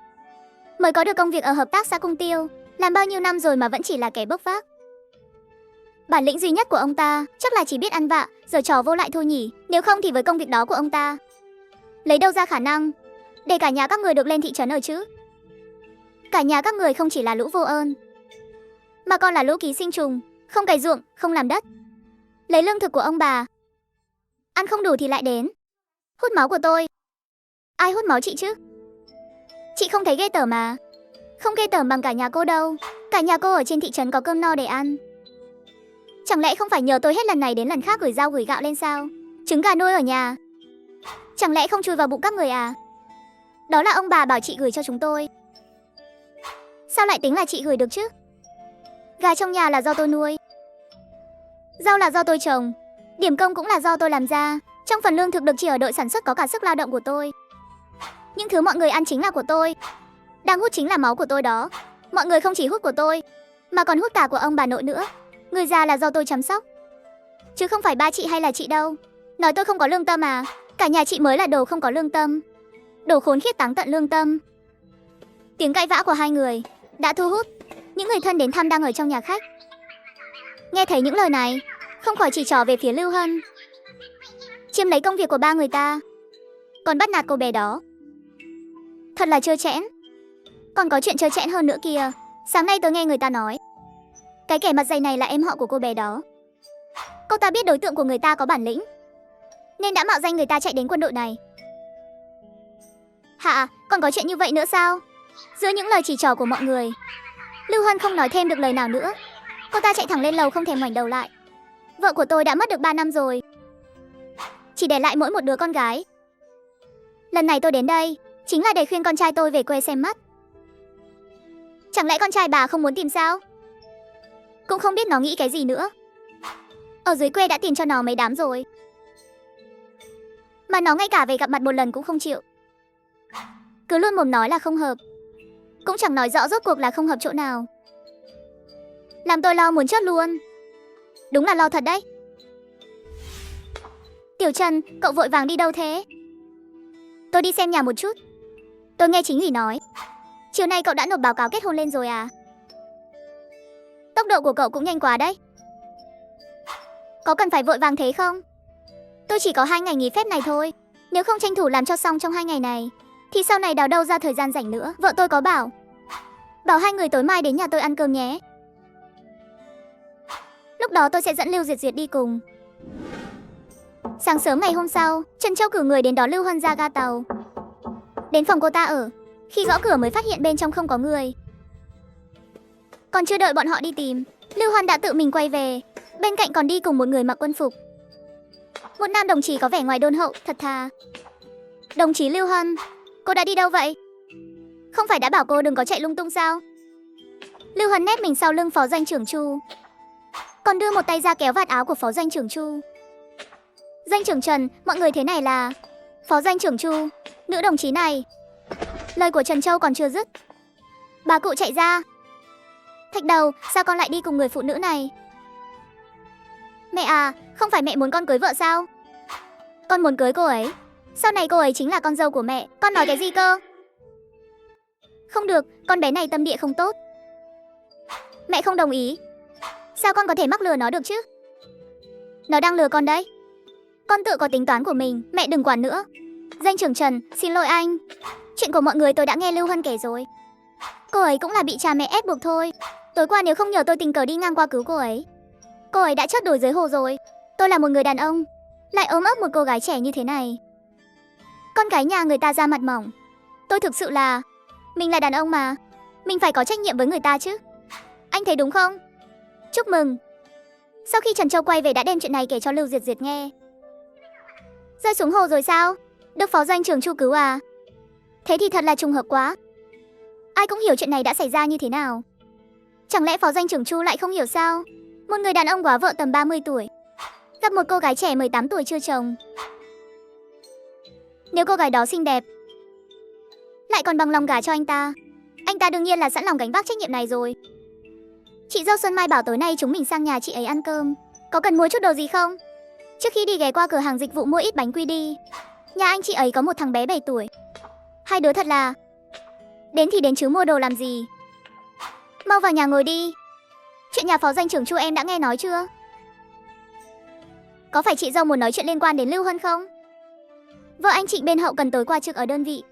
mới có được công việc ở hợp tác xã Cung Tiêu. Làm bao nhiêu năm rồi mà vẫn chỉ là kẻ bốc vác. Bản lĩnh duy nhất của ông ta chắc là chỉ biết ăn vạ, giở trò vô lại thôi nhỉ. Nếu không thì với công việc đó của ông ta, lấy đâu ra khả năng để cả nhà các người được lên thị trấn ở chứ? Cả nhà các người không chỉ là lũ vô ơn, mà còn là lũ ký sinh trùng, không cày ruộng, không làm đất, lấy lương thực của ông bà. Ăn không đủ thì lại đến hút máu của tôi. Ai hút máu chị chứ? Chị không thấy ghê tởm mà. Không ghê tởm bằng cả nhà cô đâu. Cả nhà cô ở trên thị trấn có cơm no để ăn. Chẳng lẽ không phải nhờ tôi hết lần này đến lần khác gửi rau gửi gạo lên sao? Trứng gà nuôi ở nhà, chẳng lẽ không chui vào bụng các người à? Đó là ông bà bảo chị gửi cho chúng tôi. Sao lại tính là chị gửi được chứ? Gà trong nhà là do tôi nuôi, rau là do tôi trồng, điểm công cũng là do tôi làm ra. Trong phần lương thực được chia ở đội sản xuất có cả sức lao động của tôi. Những thứ mọi người ăn chính là của tôi. Đang hút chính là máu của tôi đó. Mọi người không chỉ hút của tôi mà còn hút cả của ông bà nội nữa. Người già là do tôi chăm sóc, chứ không phải ba chị hay là chị đâu. Nói tôi không có lương tâm à? Cả nhà chị mới là đồ không có lương tâm, đồ khốn khiết táng tận lương tâm. Tiếng cãi vã của hai người đã thu hút những người thân đến thăm đang ở trong nhà khách. Nghe thấy những lời này, không khỏi chỉ trỏ về phía Lưu Hân. Chiếm lấy công việc của ba người ta, còn bắt nạt cô bé đó. Thật là trơ trẽn. Còn có chuyện trơ trẽn hơn nữa kìa. Sáng nay tôi nghe người ta nói cái kẻ mặt dày này là em họ của cô bé đó. Cô ta biết đối tượng của người ta có bản lĩnh nên đã mạo danh người ta chạy đến quân đội này. Hả? Còn có chuyện như vậy nữa sao? Giữa những lời chỉ trỏ của mọi người, Lưu Hân không nói thêm được lời nào nữa. Cô ta chạy thẳng lên lầu không thèm ngoảnh đầu lại. Vợ của tôi đã mất được 3 năm rồi, chỉ để lại mỗi một đứa con gái. Lần này tôi đến đây chính là để khuyên con trai tôi về quê xem mắt. Chẳng lẽ con trai bà không muốn tìm sao? Cũng không biết nó nghĩ cái gì nữa. Ở dưới quê đã tiền cho nó mấy đám rồi, mà nó ngay cả về gặp mặt một lần cũng không chịu. Cứ luôn mồm nói là không hợp, cũng chẳng nói rõ rốt cuộc là không hợp chỗ nào. Làm tôi lo muốn chết luôn. Đúng là lo thật đấy. Tiểu Trần, cậu vội vàng đi đâu thế? Tôi đi xem nhà một chút. Tôi nghe chính ủy nói chiều nay cậu đã nộp báo cáo kết hôn lên rồi à? Tốc độ của cậu cũng nhanh quá đấy. Có cần phải vội vàng thế không? Tôi chỉ có 2 ngày nghỉ phép này thôi. Nếu không tranh thủ làm cho xong trong 2 ngày này thì sau này đào đâu ra thời gian rảnh nữa. Vợ tôi có bảo hai người tối mai đến nhà tôi ăn cơm nhé. Lúc đó tôi sẽ dẫn Lưu Diệt Diệt đi cùng. Sáng sớm ngày hôm sau, Trần Châu cử người đến đón Lưu Hân ra ga tàu. Đến phòng cô ta ở, khi gõ cửa mới phát hiện bên trong không có người. Còn chưa đợi bọn họ đi tìm, Lưu Hân đã tự mình quay về. Bên cạnh còn đi cùng một người mặc quân phục, một nam đồng chí có vẻ ngoài đôn hậu, thật thà. Đồng chí Lưu Hân, cô đã đi đâu vậy? Không phải đã bảo cô đừng có chạy lung tung sao? Lưu Hân nép mình sau lưng phó doanh trưởng Chu, còn đưa một tay ra kéo vạt áo của phó doanh trưởng Chu. Doanh trưởng Trần, mọi người thế này là... Phó doanh trưởng Chu, nữ đồng chí này Lời của Trần Châu còn chưa dứt, bà cụ chạy ra. Thạch Đầu, sao con lại đi cùng người phụ nữ này? Mẹ à, không phải mẹ muốn con cưới vợ sao? Con muốn cưới cô ấy. Sau này cô ấy chính là con dâu của mẹ. Con nói cái gì cơ? Không được, con bé này tâm địa không tốt. Mẹ không đồng ý. Sao con có thể mắc lừa nó được chứ? Nó đang lừa con đấy. Con tự có tính toán của mình, mẹ đừng quản nữa. Danh trưởng Trần, xin lỗi anh. Chuyện của mọi người tôi đã nghe Lưu Hân kể rồi. Cô ấy cũng là bị cha mẹ ép buộc thôi. Tối qua nếu không nhờ tôi tình cờ đi ngang qua cứu cô ấy đã chót đuổi dưới hồ rồi. Tôi là một người đàn ông, lại ôm ấp một cô gái trẻ như thế này. Con gái nhà người ta da mặt mỏng. Tôi thực sự là... Mình là đàn ông mà, mình phải có trách nhiệm với người ta chứ. Anh thấy đúng không? Chúc mừng. Sau khi Trần Châu quay về đã đem chuyện này kể cho Lưu Diệt Diệt nghe. Rơi xuống hồ rồi sao? Được phó doanh trưởng Chu cứu à? Thế thì thật là trùng hợp quá. Ai cũng hiểu chuyện này đã xảy ra như thế nào. Chẳng lẽ phó doanh trưởng Chu lại không hiểu sao? Một người đàn ông quá vợ tầm 30 tuổi gặp một cô gái trẻ 18 tuổi chưa chồng. Nếu cô gái đó xinh đẹp, lại còn bằng lòng gả cho anh ta đương nhiên là sẵn lòng gánh vác trách nhiệm này rồi. Chị dâu Xuân Mai bảo tối nay chúng mình sang nhà chị ấy ăn cơm. Có cần mua chút đồ gì không? Trước khi đi ghé qua cửa hàng dịch vụ mua ít bánh quy đi. Nhà anh chị ấy có một thằng bé 7 tuổi. Hai đứa thật là... Đến thì đến chứ mua đồ làm gì. Mau vào nhà ngồi đi. Chuyện nhà phó doanh trưởng Chu em đã nghe nói chưa? Có phải chị dâu muốn nói chuyện liên quan đến Lưu Hân không? Vợ anh Trịnh bên hậu cần tối qua trực ở đơn vị.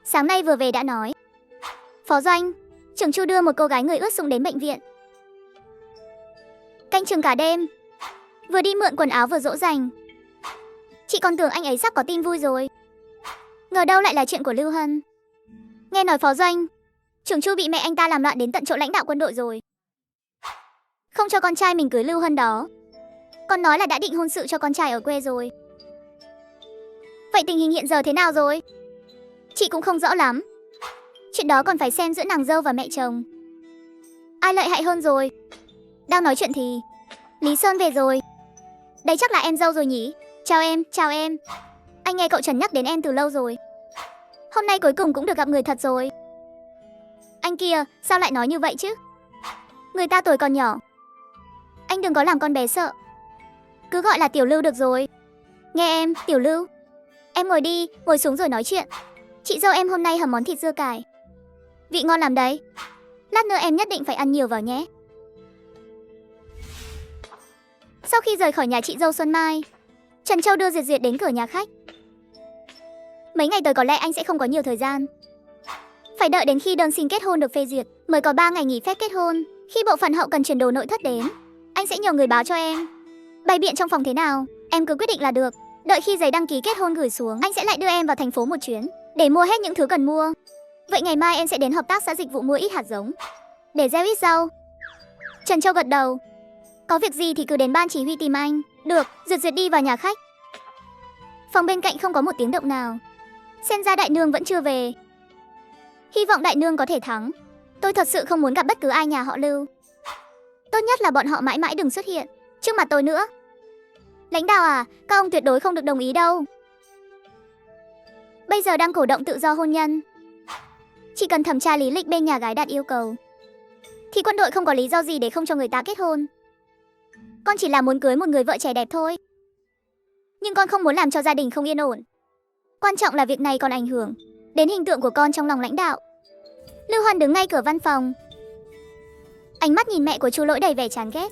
Sáng nay vừa về đã nói. Phó doanh, trưởng Chu đưa một cô gái người ướt sũng đến bệnh viện. Canh chừng cả đêm. Vừa đi mượn quần áo vừa dỗ dành. Chị còn tưởng anh ấy sắp có tin vui rồi. Ngờ đâu lại là chuyện của Lưu Hân. Nghe nói phó doanh, trưởng Chu bị mẹ anh ta làm loạn đến tận chỗ lãnh đạo quân đội rồi. Không cho con trai mình cưới Lưu Hân đó. Con nói là đã định hôn sự cho con trai ở quê rồi. Vậy tình hình hiện giờ thế nào rồi? Chị cũng không rõ lắm. Chuyện đó còn phải xem giữa nàng dâu và mẹ chồng. Ai lợi hại hơn rồi. Đang nói chuyện thì Lý Sơn về rồi. Đấy chắc là em dâu rồi nhỉ. Chào em. Anh nghe cậu Trần nhắc đến em từ lâu rồi. Hôm nay cuối cùng cũng được gặp người thật rồi. Anh kia, sao lại nói như vậy chứ? Người ta tuổi còn nhỏ. Anh đừng có làm con bé sợ. Cứ gọi là Tiểu Lưu được rồi. Nghe em, Tiểu Lưu. Em ngồi đi, ngồi xuống rồi nói chuyện. Chị dâu em hôm nay hầm món thịt dưa cải. Vị ngon lắm đấy. Lát nữa em nhất định phải ăn nhiều vào nhé. Sau khi rời khỏi nhà chị dâu Xuân Mai, Trần Châu đưa Diệt Diệt đến cửa nhà khách. Mấy ngày tới có lẽ anh sẽ không có nhiều thời gian. Phải đợi đến khi đơn xin kết hôn được phê duyệt mới có 3 ngày nghỉ phép kết hôn. Khi bộ phận hậu cần chuyển đồ nội thất đến, anh sẽ nhờ người báo cho em. Bày biện trong phòng thế nào, em cứ quyết định là được. Đợi khi giấy đăng ký kết hôn gửi xuống, anh sẽ lại đưa em vào thành phố một chuyến để mua hết những thứ cần mua. Vậy ngày mai em sẽ đến hợp tác xã dịch vụ mua ít hạt giống để gieo ít rau. Trần Châu gật đầu. Có việc gì thì cứ đến ban chỉ huy tìm anh. Được, Diệt Diệt đi vào nhà khách. Phòng bên cạnh không có một tiếng động nào. Xem ra đại nương vẫn chưa về. Hy vọng đại nương có thể thắng. Tôi thật sự không muốn gặp bất cứ ai nhà họ Lưu. Tốt nhất là bọn họ mãi mãi đừng xuất hiện trước mặt tôi nữa. Lãnh đạo à, các ông tuyệt đối không được đồng ý đâu. Bây giờ đang cổ động tự do hôn nhân. Chỉ cần thẩm tra lý lịch bên nhà gái đạt yêu cầu thì quân đội không có lý do gì để không cho người ta kết hôn. Con chỉ là muốn cưới một người vợ trẻ đẹp thôi. Nhưng con không muốn làm cho gia đình không yên ổn. Quan trọng là việc này còn ảnh hưởng đến hình tượng của con trong lòng lãnh đạo. Lưu Hân đứng ngay cửa văn phòng. Ánh mắt nhìn mẹ của Chu Lỗi đầy vẻ chán ghét.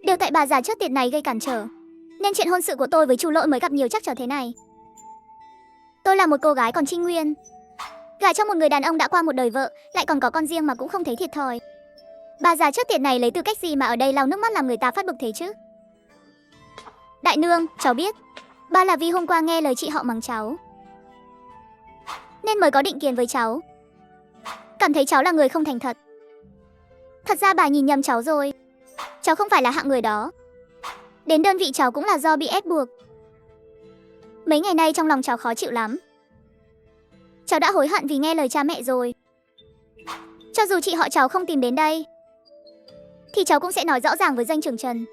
Đều tại bà già chết tiệt này gây cản trở, nên chuyện hôn sự của tôi với Chu Lỗi mới gặp nhiều trắc trở thế này. Tôi là một cô gái còn trinh nguyên, gả cho một người đàn ông đã qua một đời vợ, lại còn có con riêng mà cũng không thấy thiệt thòi. Bà già chết tiệt này lấy tư cách gì mà ở đây lau nước mắt làm người ta phát bực thế chứ? Đại nương, cháu biết. Ba là vì hôm qua nghe lời chị họ mắng cháu nên mới có định kiến với cháu. Cảm thấy cháu là người không thành thật. Thật ra bà nhìn nhầm cháu rồi. Cháu không phải là hạng người đó. Đến đơn vị cháu cũng là do bị ép buộc. Mấy ngày nay trong lòng cháu khó chịu lắm. Cháu đã hối hận vì nghe lời cha mẹ rồi. Cho dù chị họ cháu không tìm đến đây thì cháu cũng sẽ nói rõ ràng với doanh trưởng Trần.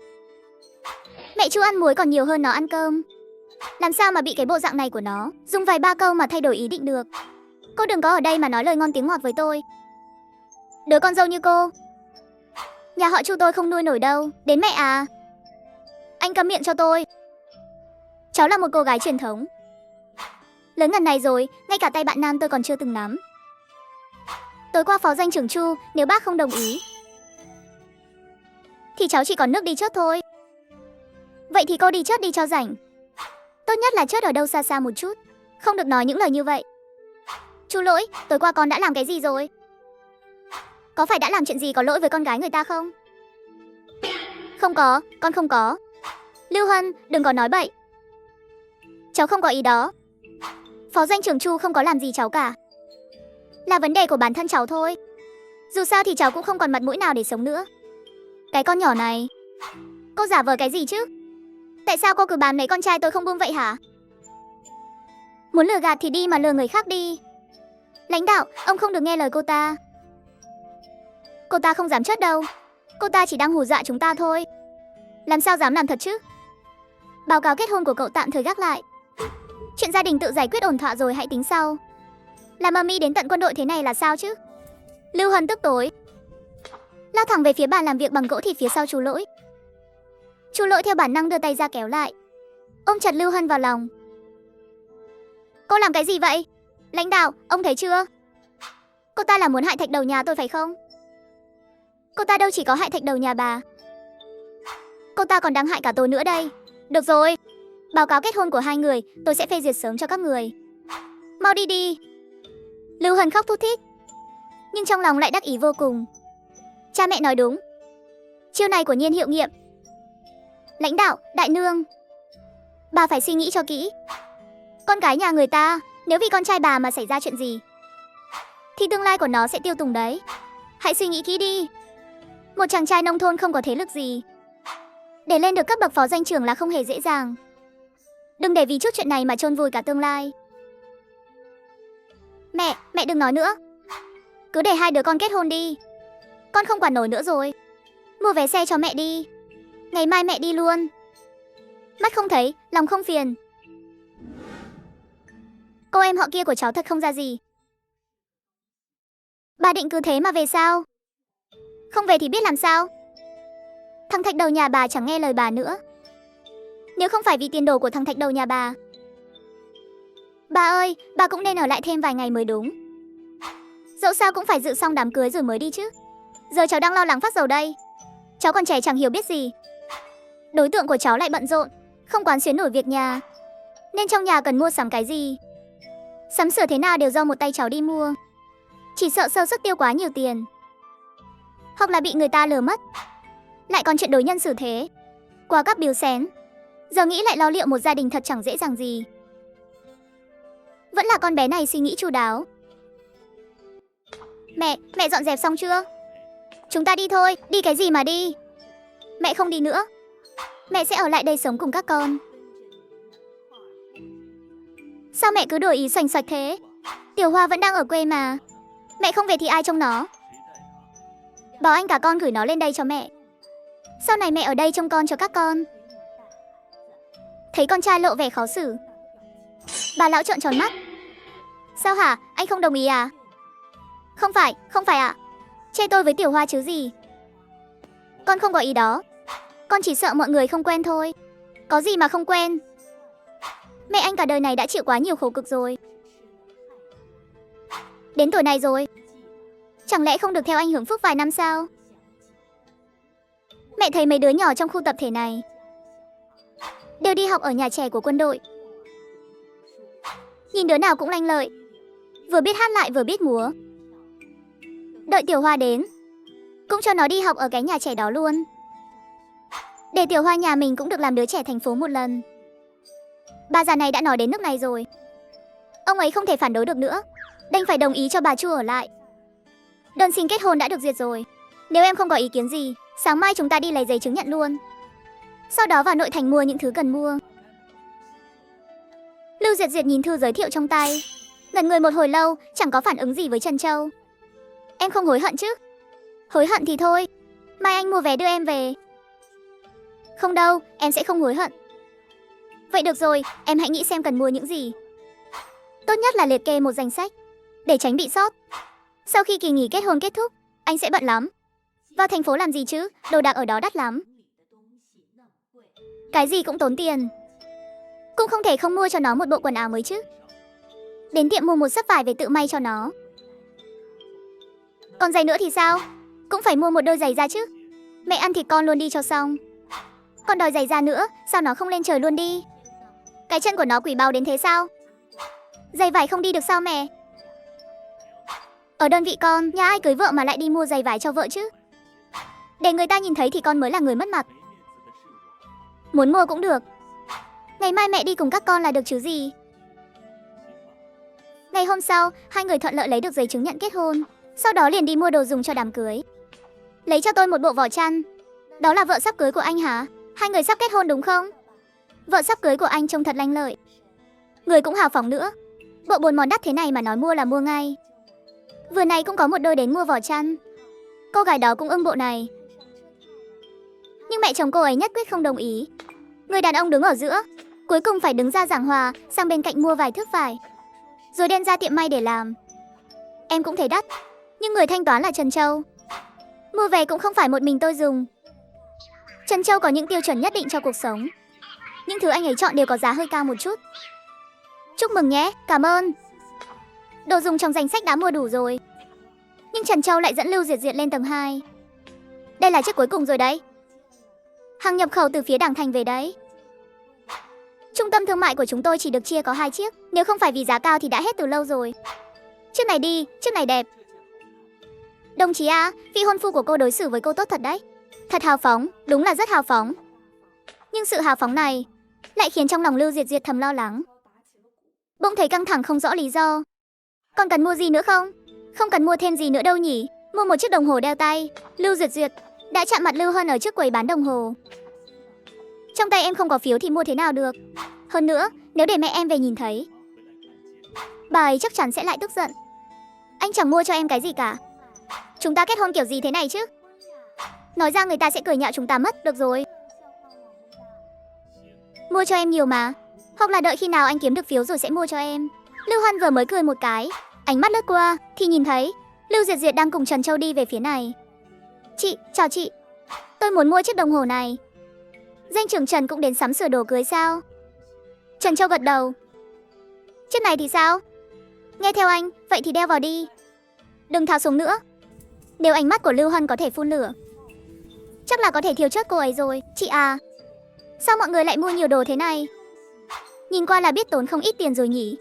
Mẹ Chu ăn muối còn nhiều hơn nó ăn cơm. Làm sao mà bị cái bộ dạng này của nó dùng vài ba câu mà thay đổi ý định được. Cô đừng có ở đây mà nói lời ngon tiếng ngọt với tôi. Đứa con dâu như cô, nhà họ Chu tôi không nuôi nổi đâu. Đến mẹ à. Anh câm miệng cho tôi. Cháu là một cô gái truyền thống. Lớn ngần này rồi, ngay cả tay bạn nam tôi còn chưa từng nắm. Tối qua phó doanh trưởng Chu, nếu bác không đồng ý thì cháu chỉ còn nước đi chớt thôi. Vậy thì cô đi chớt đi cho rảnh. Tốt nhất là chớt ở đâu xa xa một chút. Không được nói những lời như vậy. Chu Lỗi, tối qua con đã làm cái gì rồi? Có phải đã làm chuyện gì có lỗi với con gái người ta không? Không có, con không có. Lưu Hân, đừng có nói bậy. Cháu không có ý đó. Phó doanh trưởng Chu không có làm gì cháu cả. Là vấn đề của bản thân cháu thôi. Dù sao thì cháu cũng không còn mặt mũi nào để sống nữa. Cái con nhỏ này, cô giả vờ cái gì chứ? Tại sao cô cứ bám lấy con trai tôi không buông vậy hả? Muốn lừa gạt thì đi mà lừa người khác đi. Lãnh đạo, ông không được nghe lời cô ta. Cô ta không dám chớt đâu. Cô ta chỉ đang hù dọa chúng ta thôi. Làm sao dám làm thật chứ? Báo cáo kết hôn của cậu tạm thời gác lại. Chuyện gia đình tự giải quyết ổn thỏa rồi hãy tính sau. Làm ầm ĩ đến tận quân đội thế này là sao chứ? Lưu Hân tức tối, lao thẳng về phía bàn làm việc bằng gỗ thì phía sau Chu Lỗi. Chu Lỗi theo bản năng đưa tay ra kéo lại, ôm chặt Lưu Hân vào lòng. Cô làm cái gì vậy? Lãnh đạo, ông thấy chưa? Cô ta là muốn hại thạch đầu nhà tôi phải không? Cô ta đâu chỉ có hại thạch đầu nhà bà. Cô ta còn đang hại cả tôi nữa đây. Được rồi, báo cáo kết hôn của hai người tôi sẽ phê duyệt sớm cho các người. Mau đi đi. Lưu Hân khóc thút thít, nhưng trong lòng lại đắc ý vô cùng. Cha mẹ nói đúng. Chiêu này của Nhiên hiệu nghiệm. Lãnh đạo, đại nương, bà phải suy nghĩ cho kỹ. Con gái nhà người ta, nếu vì con trai bà mà xảy ra chuyện gì thì tương lai của nó sẽ tiêu tùng đấy. Hãy suy nghĩ kỹ đi. Một chàng trai nông thôn không có thế lực gì, để lên được cấp bậc phó doanh trưởng là không hề dễ dàng. Đừng để vì chút chuyện này mà chôn vùi cả tương lai. Mẹ đừng nói nữa. Cứ để hai đứa con kết hôn đi. Con không quản nổi nữa rồi. Mua vé xe cho mẹ đi. Ngày mai mẹ đi luôn. Mắt không thấy, lòng không phiền. Cô em họ kia của cháu thật không ra gì. Bà định cứ thế mà về sao? Không về thì biết làm sao? Thằng thạch đầu nhà bà chẳng nghe lời bà nữa. Nếu không phải vì tiền đồ của thằng thạch đầu nhà bà ơi, bà cũng nên ở lại thêm vài ngày mới đúng. Dẫu sao cũng phải dự xong đám cưới rồi mới đi chứ. Giờ cháu đang lo lắng phát dầu đây. Cháu còn trẻ chẳng hiểu biết gì. Đối tượng của cháu lại bận rộn, không quán xuyến nổi việc nhà, nên trong nhà cần mua sắm cái gì, sắm sửa thế nào đều do một tay cháu đi mua. Chỉ sợ sơ suất tiêu quá nhiều tiền, hoặc là bị người ta lừa mất. Lại còn chuyện đối nhân xử thế, qua các biếu xén. Giờ nghĩ lại lo liệu một gia đình thật chẳng dễ dàng gì. Vẫn là con bé này suy nghĩ chu đáo. Mẹ dọn dẹp xong chưa? Chúng ta đi thôi. Đi cái gì mà đi? Mẹ không đi nữa. Mẹ sẽ ở lại đây sống cùng các con. Sao mẹ cứ đổi ý xoành xoạch thế? Tiểu Hoa vẫn đang ở quê mà. Mẹ không về thì ai trông nó? Bảo anh cả con gửi nó lên đây cho mẹ. Sau này mẹ ở đây trông con cho các con. Thấy con trai lộ vẻ khó xử, bà lão trợn tròn mắt. Sao hả? Anh không đồng ý à? Không phải ạ. Chê tôi với Tiểu Hoa chứ gì. Con không có ý đó. Con chỉ sợ mọi người không quen thôi. Có gì mà không quen. Mẹ anh cả đời này đã chịu quá nhiều khổ cực rồi. Đến tuổi này rồi, chẳng lẽ không được theo anh hưởng phúc vài năm sao? Mẹ thấy mấy đứa nhỏ trong khu tập thể này đều đi học ở nhà trẻ của quân đội. Nhìn đứa nào cũng lanh lợi, vừa biết hát lại vừa biết múa. Đợi Tiểu Hoa đến, cũng cho nó đi học ở cái nhà trẻ đó luôn. Để Tiểu Hoa nhà mình cũng được làm đứa trẻ thành phố một lần. Bà già này đã nói đến nước này rồi, ông ấy không thể phản đối được nữa, đành phải đồng ý cho bà Chu ở lại. Đơn xin kết hôn đã được duyệt rồi. Nếu em không có ý kiến gì, sáng mai chúng ta đi lấy giấy chứng nhận luôn. Sau đó vào nội thành mua những thứ cần mua. Lưu Duyệt Duyệt nhìn thư giới thiệu trong tay, ngẩn người một hồi lâu, chẳng có phản ứng gì với Trân Châu. Em không hối hận chứ? Hối hận thì thôi, mai anh mua vé đưa em về. Không đâu, em sẽ không hối hận. Vậy được rồi, em hãy nghĩ xem cần mua những gì. Tốt nhất là liệt kê một danh sách, để tránh bị sót. Sau khi kỳ nghỉ kết hôn kết thúc, anh sẽ bận lắm. Vào thành phố làm gì chứ, đồ đạc ở đó đắt lắm. Cái gì cũng tốn tiền. Cũng không thể không mua cho nó một bộ quần áo mới chứ. Đến tiệm mua một xấp vải về tự may cho nó. Còn giày nữa thì sao? Cũng phải mua một đôi giày da chứ. Mẹ ăn thịt con luôn đi cho xong. Còn đòi giày da nữa, sao nó không lên trời luôn đi? Cái chân của nó quỷ bao đến thế sao? Giày vải không đi được sao mẹ? Ở đơn vị con, nhà ai cưới vợ mà lại đi mua giày vải cho vợ chứ? Để người ta nhìn thấy thì con mới là người mất mặt. Muốn mua cũng được. Ngày mai mẹ đi cùng các con là được chứ gì. Ngày hôm sau, hai người thuận lợi lấy được giấy chứng nhận kết hôn. Sau đó liền đi mua đồ dùng cho đám cưới. Lấy cho tôi một bộ vỏ chăn. Đó là vợ sắp cưới của anh hả? Hai người sắp kết hôn đúng không? Vợ sắp cưới của anh trông thật lanh lợi. Người cũng hào phóng nữa. Bộ 4 món đắt thế này mà nói mua là mua ngay. Vừa này cũng có một đôi đến mua vỏ chăn. Cô gái đó cũng ưng bộ này. Nhưng mẹ chồng cô ấy nhất quyết không đồng ý. Người đàn ông đứng ở giữa, cuối cùng phải đứng ra giảng hòa, sang bên cạnh mua vài thước vải, rồi đem ra tiệm may để làm. Em cũng thấy đắt, nhưng người thanh toán là Trần Châu. Mua về cũng không phải một mình tôi dùng. Trần Châu có những tiêu chuẩn nhất định cho cuộc sống. Những thứ anh ấy chọn đều có giá hơi cao một chút. Chúc mừng nhé, cảm ơn. Đồ dùng trong danh sách đã mua đủ rồi. Nhưng Trần Châu lại dẫn Lưu Diệt Diệt lên tầng 2. Đây là chiếc cuối cùng rồi đấy. Hàng nhập khẩu từ phía Đảng Thành về đấy. Trung tâm thương mại của chúng tôi chỉ được chia có 2 chiếc. Nếu không phải vì giá cao thì đã hết từ lâu rồi. Chiếc này đi, chiếc này đẹp. Đồng chí à, vị hôn phu của cô đối xử với cô tốt thật đấy. Thật hào phóng, đúng là rất hào phóng. Nhưng sự hào phóng này lại khiến trong lòng Lưu Diệt Diệt thầm lo lắng. Bỗng thấy căng thẳng không rõ lý do. Còn cần mua gì nữa không? Không cần mua thêm gì nữa đâu nhỉ. Mua một chiếc đồng hồ đeo tay. Lưu Diệt Diệt đã chạm mặt Lưu Hân ở trước quầy bán đồng hồ. Trong tay em không có phiếu thì mua thế nào được. Hơn nữa, nếu để mẹ em về nhìn thấy, bà ấy chắc chắn sẽ lại tức giận. Anh chẳng mua cho em cái gì cả. Chúng ta kết hôn kiểu gì thế này chứ? Nói ra người ta sẽ cười nhạo chúng ta mất. Được rồi, mua cho em nhiều mà. Hoặc là đợi khi nào anh kiếm được phiếu rồi sẽ mua cho em. Lưu Hân vừa mới cười một cái, ánh mắt lướt qua thì nhìn thấy Lưu Diệt Diệt đang cùng Trần Châu đi về phía này. Chị, chào chị. Tôi muốn mua chiếc đồng hồ này. Danh trưởng Trần cũng đến sắm sửa đồ cưới sao? Trần Châu gật đầu. Chiếc này thì sao? Nghe theo anh, vậy thì đeo vào đi. Đừng tháo xuống nữa. Nếu ánh mắt của Lưu Hân có thể phun lửa, chắc là có thể thiêu chết cô ấy rồi. Chị à, sao mọi người lại mua nhiều đồ thế này? Nhìn qua là biết tốn không ít tiền rồi nhỉ.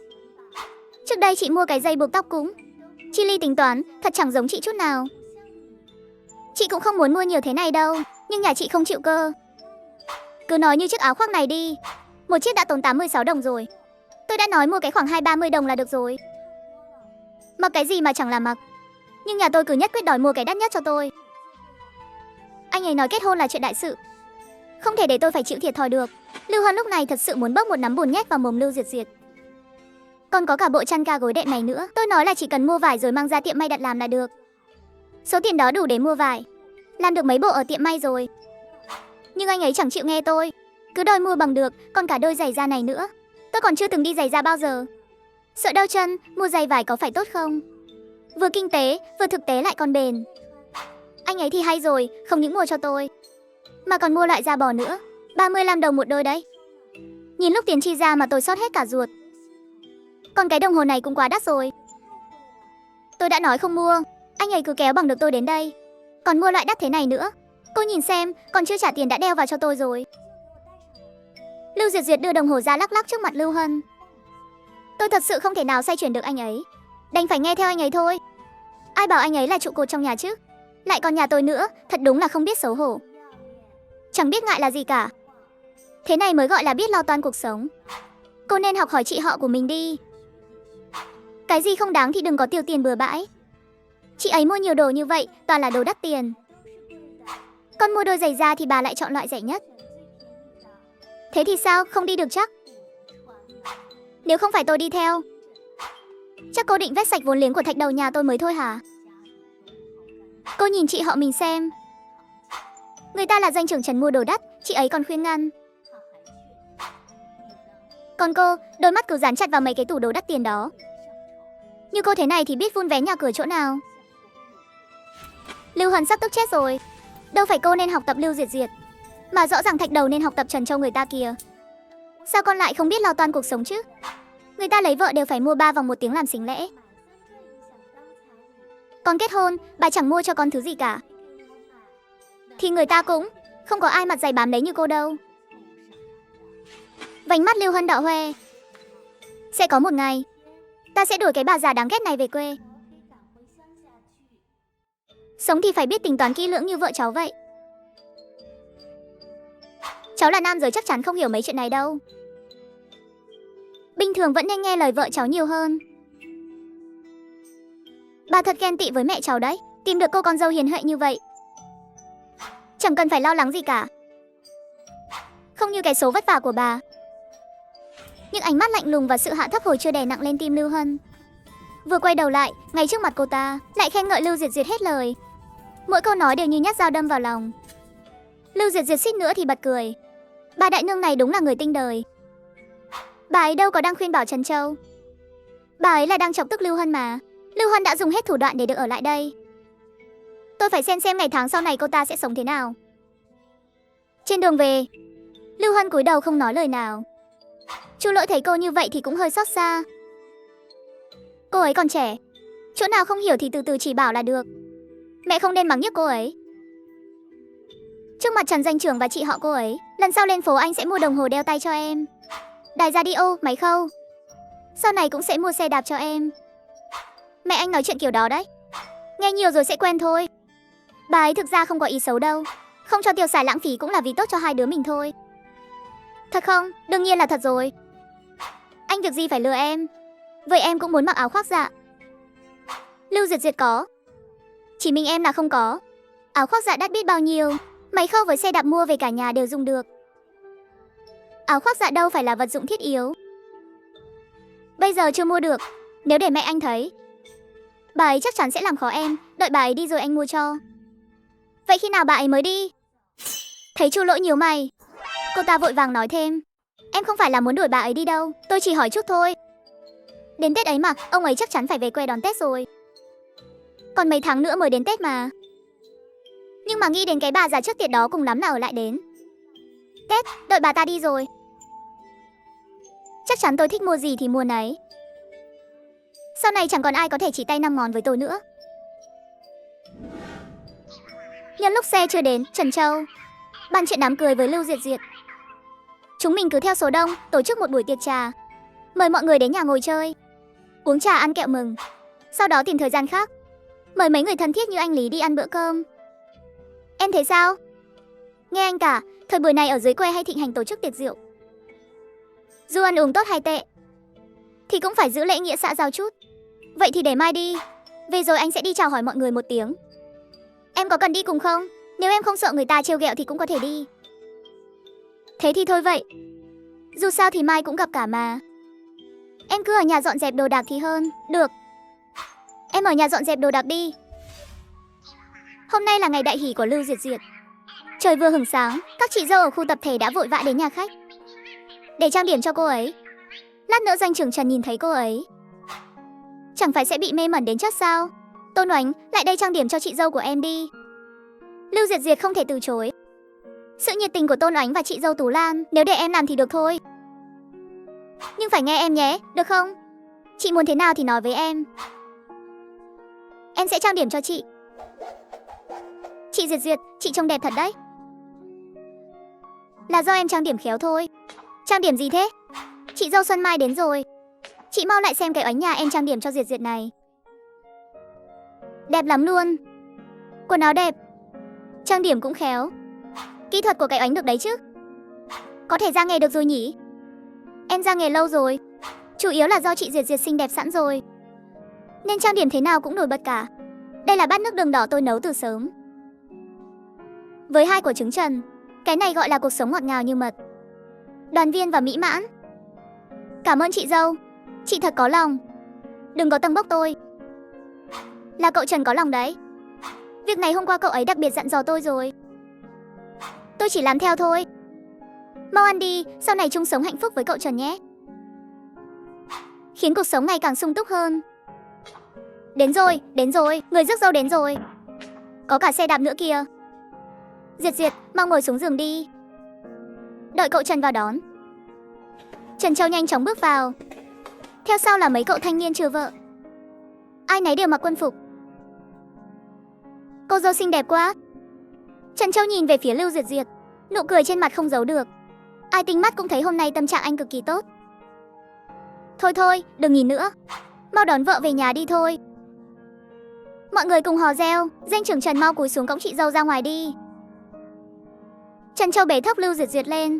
Trước đây chị mua cái dây buộc tóc cũng chi ly tính toán, thật chẳng giống chị chút nào. Chị cũng không muốn mua nhiều thế này đâu, nhưng nhà chị không chịu cơ. Cứ nói như chiếc áo khoác này đi, một chiếc đã tốn 86 đồng rồi. Tôi đã nói mua cái khoảng 20-30 đồng là được rồi. Mặc cái gì mà chẳng là mặc. Nhưng nhà tôi cứ nhất quyết đòi mua cái đắt nhất cho tôi. Anh ấy nói kết hôn là chuyện đại sự, không thể để tôi phải chịu thiệt thòi được. Lưu Hân lúc này thật sự muốn bốc một nắm bùn nhét vào mồm Lưu Diệt Diệt. Còn có cả bộ chăn ga gối đệm này nữa. Tôi nói là chỉ cần mua vải rồi mang ra tiệm may đặt làm là được. Số tiền đó đủ để mua vải, làm được mấy bộ ở tiệm may rồi. Nhưng anh ấy chẳng chịu nghe tôi, cứ đòi mua bằng được. Còn cả đôi giày da này nữa. Tôi còn chưa từng đi giày da bao giờ. Sợ đau chân, mua giày vải có phải tốt không? Vừa kinh tế, vừa thực tế lại còn bền. Anh ấy thì hay rồi, không những mua cho tôi, mà còn mua loại da bò nữa. 35 đồng một đôi đấy. Nhìn lúc tiền chi ra mà tôi xót hết cả ruột. Còn cái đồng hồ này cũng quá đắt rồi. Tôi đã nói không mua, anh ấy cứ kéo bằng được tôi đến đây. Còn mua loại đắt thế này nữa. Cô nhìn xem, còn chưa trả tiền đã đeo vào cho tôi rồi. Lưu Diệt Diệt đưa đồng hồ ra lắc lắc trước mặt Lưu Hân. Tôi thật sự không thể nào xoay chuyển được anh ấy, đành phải nghe theo anh ấy thôi. Ai bảo anh ấy là trụ cột trong nhà chứ. Lại còn nhà tôi nữa, thật đúng là không biết xấu hổ. Chẳng biết ngại là gì cả. Thế này mới gọi là biết lo toan cuộc sống. Cô nên học hỏi chị họ của mình đi. Cái gì không đáng thì đừng có tiêu tiền bừa bãi. Chị ấy mua nhiều đồ như vậy, toàn là đồ đắt tiền. Con mua đôi giày da thì bà lại chọn loại rẻ nhất. Thế thì sao, không đi được chắc? Nếu không phải tôi đi theo, chắc cô định vét sạch vốn liếng của thạch đầu nhà tôi mới thôi hả? Cô nhìn chị họ mình xem. Người ta là doanh trưởng Trần mua đồ đắt, chị ấy còn khuyên ngăn. Còn cô, đôi mắt cứ dán chặt vào mấy cái tủ đồ đắt tiền đó. Như cô thế này thì biết vun vén nhà cửa chỗ nào. Lưu Hân sắp tức chết rồi. Đâu phải cô nên học tập Lưu Diệt Diệt, mà rõ ràng thạch đầu nên học tập Trần Châu người ta kìa. Sao con lại không biết lo toan cuộc sống chứ? Người ta lấy vợ đều phải mua 3 vòng 1 tiếng làm xính lễ. Con kết hôn, bà chẳng mua cho con thứ gì cả. Thì người ta cũng không có ai mặt dày bám đấy như cô đâu. Vành mắt Lưu Hân đỏ hoe. Sẽ có một ngày, ta sẽ đuổi cái bà già đáng ghét này về quê. Sống thì phải biết tính toán kỹ lưỡng như vợ cháu vậy. Cháu là nam giới chắc chắn không hiểu mấy chuyện này đâu. Bình thường vẫn nên nghe lời vợ cháu nhiều hơn. Bà thật ghen tị với mẹ cháu đấy, tìm được cô con dâu hiền huệ như vậy. Chẳng cần phải lo lắng gì cả. Không như cái số vất vả của bà. Những ánh mắt lạnh lùng và sự hạ thấp hồi chưa đè nặng lên tim Lưu Hân. Vừa quay đầu lại, ngay trước mặt cô ta, lại khen ngợi Lưu Diệt Diệt hết lời. Mỗi câu nói đều như nhát dao đâm vào lòng. Lưu Diệt Diệt suýt nữa thì bật cười. Bà đại nương này đúng là người tinh đời. Bà ấy đâu có đang khuyên bảo Trần Châu. Bà ấy là đang chọc tức Lưu Hân mà. Lưu Hân đã dùng hết thủ đoạn để được ở lại đây. Tôi phải xem ngày tháng sau này cô ta sẽ sống thế nào. Trên đường về, Lưu Hân cúi đầu không nói lời nào. Chu Lỗi thấy cô như vậy thì cũng hơi xót xa. Cô ấy còn trẻ, chỗ nào không hiểu thì từ từ chỉ bảo là được. Mẹ không nên mắng nhiếc cô ấy. Trước mặt Trần Doanh Trưởng và chị họ cô ấy, lần sau lên phố anh sẽ mua đồng hồ đeo tay cho em, đài radio, máy khâu. Sau này cũng sẽ mua xe đạp cho em. Mẹ anh nói chuyện kiểu đó đấy. Nghe nhiều rồi sẽ quen thôi. Bà ấy thực ra không có ý xấu đâu. Không cho tiêu xài lãng phí cũng là vì tốt cho hai đứa mình thôi. Thật không? Đương nhiên là thật rồi. Anh việc gì phải lừa em. Vậy em cũng muốn mặc áo khoác dạ. Lưu Diệt Diệt có, chỉ mình em là không có. Áo khoác dạ đắt biết bao nhiêu, máy khâu với xe đạp mua về cả nhà đều dùng được. Áo khoác dạ đâu phải là vật dụng thiết yếu. Bây giờ chưa mua được, nếu để mẹ anh thấy, bà ấy chắc chắn sẽ làm khó em. Đợi bà ấy đi rồi anh mua cho. Vậy khi nào bà ấy mới đi? Thấy Chu Lỗi nhíu mày, cô ta vội vàng nói thêm. Em không phải là muốn đuổi bà ấy đi đâu, tôi chỉ hỏi chút thôi. Đến Tết ấy mà, ông ấy chắc chắn phải về quê đón Tết rồi. Còn mấy tháng nữa mới đến Tết mà. Nhưng mà nghĩ đến cái bà già trước tiệt đó cùng lắm là ở lại đến Tết, đợi bà ta đi rồi. Chắc chắn tôi thích mua gì thì mua nấy. Sau này chẳng còn ai có thể chỉ tay năm ngón với tôi nữa. Nhân lúc xe chưa đến, Trần Châu bàn chuyện đám cưới với Lưu Diệt Diệt. Chúng mình cứ theo số đông, tổ chức một buổi tiệc trà, mời mọi người đến nhà ngồi chơi, uống trà ăn kẹo mừng. Sau đó tìm thời gian khác, mời mấy người thân thiết như anh Lý đi ăn bữa cơm. Em thấy sao? Nghe anh cả, thời buổi này ở dưới quê hay thịnh hành tổ chức tiệc rượu. Dù ăn uống tốt hay tệ, thì cũng phải giữ lễ nghĩa xã giao chút. Vậy thì để mai đi, về rồi anh sẽ đi chào hỏi mọi người một tiếng. Em có cần đi cùng không? Nếu em không sợ người ta trêu ghẹo thì cũng có thể đi. Thế thì thôi vậy. Dù sao thì mai cũng gặp cả mà. Em cứ ở nhà dọn dẹp đồ đạc thì hơn. Được, em ở nhà dọn dẹp đồ đạc đi. Hôm nay là ngày đại hỷ của Lưu Diệt Diệt. Trời vừa hửng sáng, các chị dâu ở khu tập thể đã vội vã đến nhà khách để trang điểm cho cô ấy. Lát nữa Doanh Trưởng Trần nhìn thấy cô ấy, chẳng phải sẽ bị mê mẩn đến chết sao? Tôn Oánh, lại đây trang điểm cho chị dâu của em đi. Lưu Diệt Diệt không thể từ chối sự nhiệt tình của Tôn Oánh và chị dâu Tú Lan. Nếu để em làm thì được thôi, nhưng phải nghe em nhé, được không? Chị muốn thế nào thì nói với em. Em sẽ trang điểm cho chị. Chị Diệt Diệt, chị trông đẹp thật đấy. Là do em trang điểm khéo thôi. Trang điểm gì thế? Chị dâu Xuân Mai đến rồi. Chị mau lại xem cái Oánh nhà em trang điểm cho Diệt Diệt này. Đẹp lắm luôn. Quần áo đẹp, trang điểm cũng khéo. Kỹ thuật của cái Oánh được đấy chứ. Có thể ra nghề được rồi nhỉ? Em ra nghề lâu rồi. Chủ yếu là do chị Diệt Diệt xinh đẹp sẵn rồi, nên trang điểm thế nào cũng nổi bật cả. Đây là bát nước đường đỏ tôi nấu từ sớm, với 2 quả trứng trần. Cái này gọi là cuộc sống ngọt ngào như mật, đoàn viên và mỹ mãn. Cảm ơn chị dâu, chị thật có lòng. Đừng có tâng bốc tôi. Là cậu Trần có lòng đấy. Việc này hôm qua cậu ấy đặc biệt dặn dò tôi rồi. Tôi chỉ làm theo thôi. Mau ăn đi, sau này chung sống hạnh phúc với cậu Trần nhé. khiến cuộc sống ngày càng sung túc hơn. Đến rồi, người rước dâu đến rồi. Có cả xe đạp nữa kìa. Diệt, mau ngồi xuống giường đi. Đợi cậu Trần vào đón. Trần Châu nhanh chóng bước vào. Theo sau là mấy cậu thanh niên chưa vợ. Ai nấy đều mặc quân phục. Cô dâu xinh đẹp quá. Trần Châu nhìn về phía Lưu Diệt, nụ cười trên mặt không giấu được. Ai tinh mắt cũng thấy hôm nay tâm trạng anh cực kỳ tốt. Thôi, đừng nhìn nữa. Mau đón vợ về nhà đi thôi. Mọi người cùng hò reo, Danh trưởng Trần mau cúi xuống cõng chị dâu ra ngoài đi. Trần Châu bế thốc Lưu Diệt lên.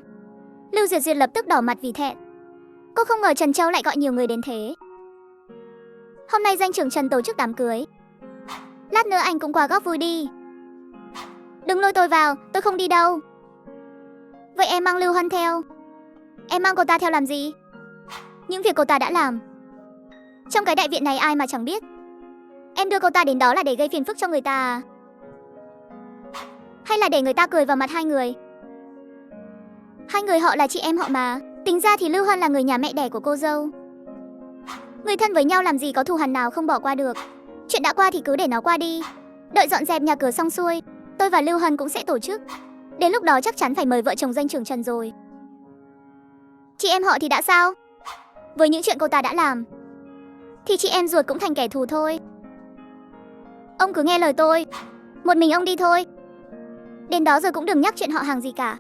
Lưu Diệt lập tức đỏ mặt vì thẹn. Cô không ngờ Trần Châu lại gọi nhiều người đến thế. Hôm nay Danh trưởng Trần tổ chức đám cưới. Lát nữa anh cũng qua góp vui đi. Đừng lôi tôi vào, tôi không đi đâu. Vậy em mang Lưu Hân theo. Em mang cô ta theo làm gì? Những việc cô ta đã làm, trong cái đại viện này ai mà chẳng biết. Em đưa cô ta đến đó là để gây phiền phức cho người ta à? Hay là để người ta cười vào mặt hai người? Hai người họ là chị em họ mà. Tính ra thì Lưu Hân là người nhà mẹ đẻ của cô dâu. Người thân với nhau làm gì có thù hằn nào không bỏ qua được. Chuyện đã qua thì cứ để nó qua đi. Đợi dọn dẹp nhà cửa xong xuôi, tôi và Lưu Hân cũng sẽ tổ chức. Đến lúc đó chắc chắn phải mời vợ chồng Danh trưởng Trần rồi. Chị em họ thì đã sao? Với những chuyện cô ta đã làm thì chị em ruột cũng thành kẻ thù thôi. Ông cứ nghe lời tôi, một mình ông đi thôi. Đến đó rồi cũng đừng nhắc chuyện họ hàng gì cả.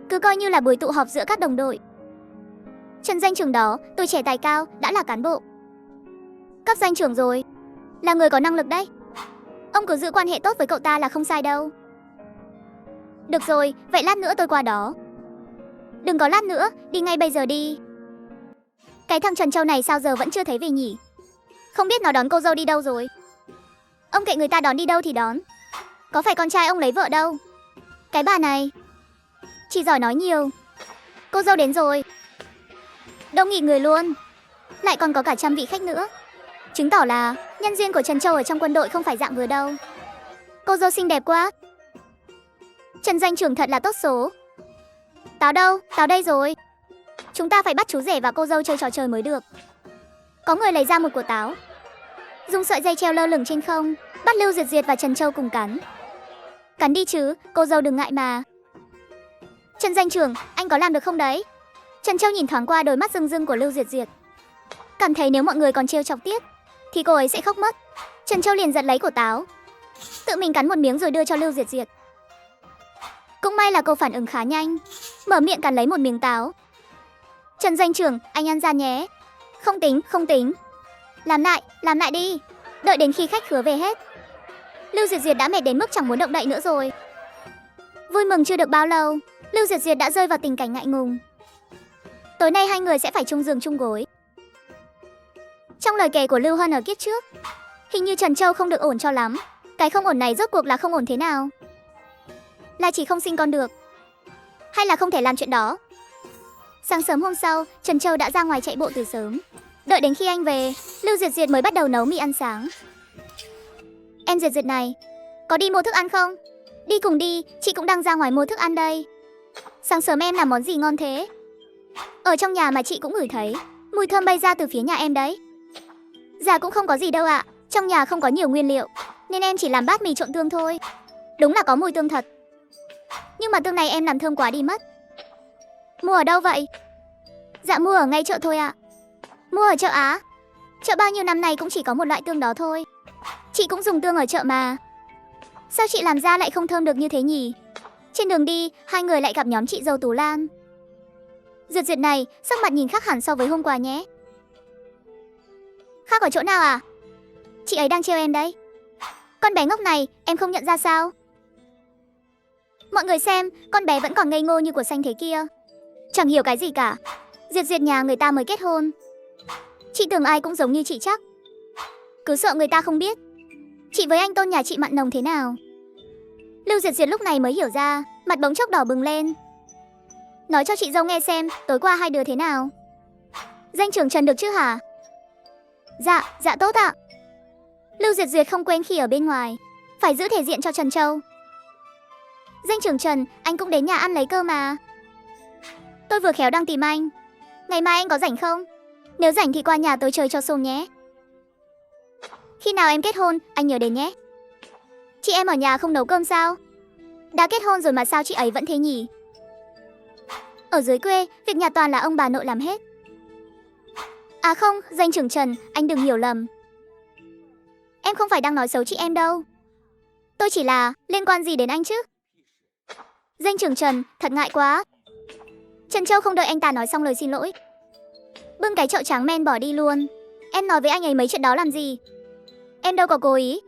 Cứ coi như là buổi tụ họp giữa các đồng đội. Trần Danh trưởng đó, tuổi trẻ tài cao, đã là cán bộ cấp danh trưởng rồi, là người có năng lực đấy. Ông cứ giữ quan hệ tốt với cậu ta là không sai đâu. Được rồi, vậy lát nữa tôi qua đó. Đừng có lát nữa, đi ngay bây giờ đi. Cái thằng Trần Châu này sao giờ vẫn chưa thấy về nhỉ? Không biết nó đón cô dâu đi đâu rồi. Ông kệ người ta đón đi đâu thì đón. Có phải con trai ông lấy vợ đâu. Cái bà này chỉ giỏi nói nhiều. Cô dâu đến rồi. Đông nghịt người luôn. Lại còn có cả 100 vị khách nữa. Chứng tỏ là nhân duyên của Trần Châu ở trong quân đội không phải dạng vừa đâu. Cô dâu xinh đẹp quá. Trần Danh trưởng thật là tốt số. Táo đâu? Táo đây rồi. Chúng ta phải bắt chú rể và cô dâu chơi trò chơi mới được. Có người lấy ra một quả táo, dùng sợi dây treo lơ lửng trên không, bắt Lưu Diệt và Trần Châu cùng cắn. Cắn đi chứ, cô dâu đừng ngại mà. Trần Danh trưởng, anh có làm được không đấy? Trần Châu nhìn thoáng qua đôi mắt rưng rưng của Lưu Diệt, cảm thấy nếu mọi người còn trêu chọc tiếp thì cô ấy sẽ khóc mất. Trần Châu liền giật lấy quả táo, tự mình cắn một miếng rồi đưa cho Lưu Diệt. Cũng may là cô phản ứng khá nhanh, mở miệng cắn lấy một miếng táo. Trần Danh trưởng, anh ăn gian nhé. Không tính. Làm lại đi. Đợi đến khi khách khứa về hết. Lưu Diệt đã mệt đến mức chẳng muốn động đậy nữa rồi. Vui mừng chưa được bao lâu, Lưu Diệt đã rơi vào tình cảnh ngại ngùng. Tối nay hai người sẽ phải chung giường chung gối. Trong lời kể của Lưu Hân ở kiếp trước, hình như Trần Châu không được ổn cho lắm. Cái không ổn này rốt cuộc là không ổn thế nào? Là chỉ không sinh con được, hay là không thể làm chuyện đó? Sáng sớm hôm sau, Trần Châu đã ra ngoài chạy bộ từ sớm. Đợi đến khi anh về, Lưu Diệt mới bắt đầu nấu mì ăn sáng. Em Diệt này, có đi mua thức ăn không? Đi cùng đi, chị cũng đang ra ngoài mua thức ăn đây. Sáng sớm em làm món gì ngon thế? Ở trong nhà mà chị cũng ngửi thấy mùi thơm bay ra từ phía nhà em đấy. Dạ cũng không có gì đâu ạ. Trong nhà không có nhiều nguyên liệu nên em chỉ làm bát mì trộn tương thôi. Đúng là có mùi tương thật, nhưng mà tương này em làm thơm quá đi mất. Mua ở đâu vậy? Dạ mua ở ngay chợ thôi ạ. Mua ở chợ Á? Chợ bao nhiêu năm nay cũng chỉ có một loại tương đó thôi. Chị cũng dùng tương ở chợ mà. Sao chị làm ra lại không thơm được như thế nhỉ? Trên đường đi, hai người lại gặp nhóm chị dâu Tú Lan. Diệt này, sắc mặt nhìn khác hẳn so với hôm qua nhé. Khác ở chỗ nào à? Chị ấy đang trêu em đấy. Con bé ngốc này, em không nhận ra sao? Mọi người xem, con bé vẫn còn ngây ngô như của xanh thế kia. Chẳng hiểu cái gì cả. Diệt nhà người ta mới kết hôn. Chị tưởng ai cũng giống như chị chắc. Cứ sợ người ta không biết chị với anh Tôn nhà chị mặn nồng thế nào. Lưu Diệt lúc này mới hiểu ra, mặt bỗng chốc đỏ bừng lên. Nói cho chị dâu nghe xem, tối qua hai đứa thế nào? Danh trưởng Trần được chứ hả? Dạ tốt ạ. Lưu Diệt không quên khi ở bên ngoài phải giữ thể diện cho Trần Châu. Danh trưởng Trần, anh cũng đến nhà ăn lấy cơ mà. Tôi vừa khéo đang tìm anh. Ngày mai anh có rảnh không? Nếu rảnh thì qua nhà tôi chơi cho xôm nhé. Khi nào em kết hôn, anh nhớ đến nhé. Chị em ở nhà không nấu cơm sao? Đã kết hôn rồi mà sao chị ấy vẫn thế nhỉ? Ở dưới quê, việc nhà toàn là ông bà nội làm hết. À không, Danh trưởng Trần, anh đừng hiểu lầm. Em không phải đang nói xấu chị em đâu. Tôi chỉ là, liên quan gì đến anh chứ? Danh trưởng Trần, thật ngại quá. Trần Châu không đợi anh ta nói xong lời xin lỗi, bưng cái chậu trắng men bỏ đi luôn. Em nói với anh ấy mấy chuyện đó làm gì? Em đâu có cố ý.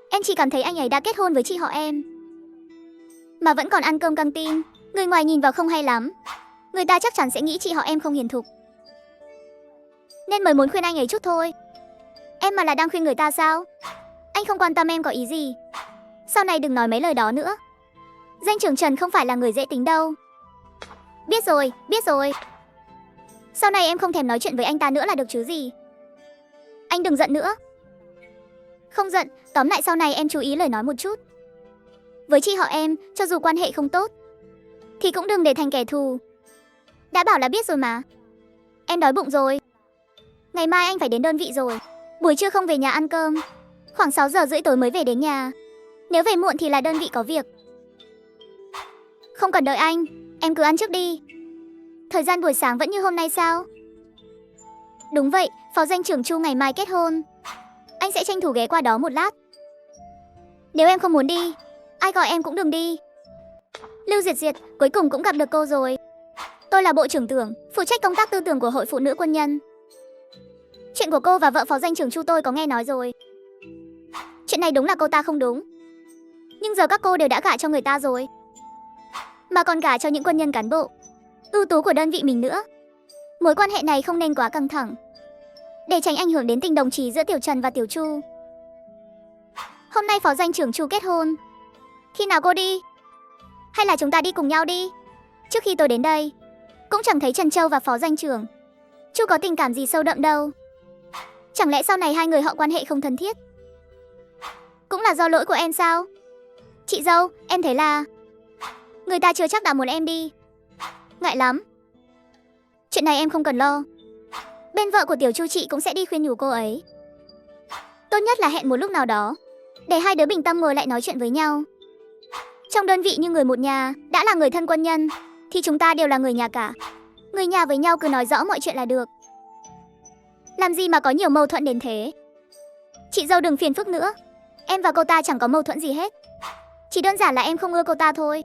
Em chỉ cảm thấy anh ấy đã kết hôn với chị họ em, mà vẫn còn ăn cơm căng tin. Người ngoài nhìn vào không hay lắm. Người ta chắc chắn sẽ nghĩ chị họ em không hiền thục, nên mới muốn khuyên anh ấy chút thôi. Em mà là đang khuyên người ta sao? Anh không quan tâm em có ý gì. Sau này đừng nói mấy lời đó nữa. Danh trưởng Trần không phải là người dễ tính đâu. Biết rồi, biết rồi. Sau này em không thèm nói chuyện với anh ta nữa là được chứ gì. Anh đừng giận nữa. Không giận, tóm lại sau này em chú ý lời nói một chút. Với chị họ em, cho dù quan hệ không tốt thì cũng đừng để thành kẻ thù. Đã bảo là biết rồi mà. Em đói bụng rồi. Ngày mai anh phải đến đơn vị rồi. Buổi trưa không về nhà ăn cơm, khoảng 6 giờ rưỡi tối mới về đến nhà. Nếu về muộn thì là đơn vị có việc. Không cần đợi anh, em cứ ăn trước đi. Thời gian buổi sáng vẫn như hôm nay sao? Đúng vậy, phó danh trưởng Chu ngày mai kết hôn. Anh sẽ tranh thủ ghé qua đó một lát. Nếu em không muốn đi, ai gọi em cũng đừng đi. Lưu Diệt Diệt, cuối cùng cũng gặp được cô rồi. Tôi là bộ trưởng tưởng, phụ trách công tác tư tưởng của Hội Phụ nữ Quân nhân. Chuyện của cô và vợ phó danh trưởng Chu tôi có nghe nói rồi. Chuyện này đúng là cô ta không đúng, nhưng giờ các cô đều đã gả cho người ta rồi, mà còn gả cho những quân nhân cán bộ ưu tú của đơn vị mình nữa. Mối quan hệ này không nên quá căng thẳng, để tránh ảnh hưởng đến tình đồng chí giữa Tiểu Trần và Tiểu Chu. Hôm nay phó danh trưởng Chu kết hôn. Khi nào cô đi? Hay là chúng ta đi cùng nhau đi? Trước khi tôi đến đây, cũng chẳng thấy Trần Châu và phó danh trưởng Chu có tình cảm gì sâu đậm đâu. Chẳng lẽ sau này hai người họ quan hệ không thân thiết? Cũng là do lỗi của em sao? Chị dâu, em thấy là người ta chưa chắc đã muốn em đi. Ngại lắm. Chuyện này em không cần lo. Bên vợ của Tiểu Chu chị cũng sẽ đi khuyên nhủ cô ấy. Tốt nhất là hẹn một lúc nào đó, để hai đứa bình tâm ngồi lại nói chuyện với nhau. Trong đơn vị như người một nhà, đã là người thân quân nhân thì chúng ta đều là người nhà cả. Người nhà với nhau cứ nói rõ mọi chuyện là được. Làm gì mà có nhiều mâu thuẫn đến thế? Chị dâu đừng phiền phức nữa. Em và cô ta chẳng có mâu thuẫn gì hết. Chỉ đơn giản là em không ưa cô ta thôi.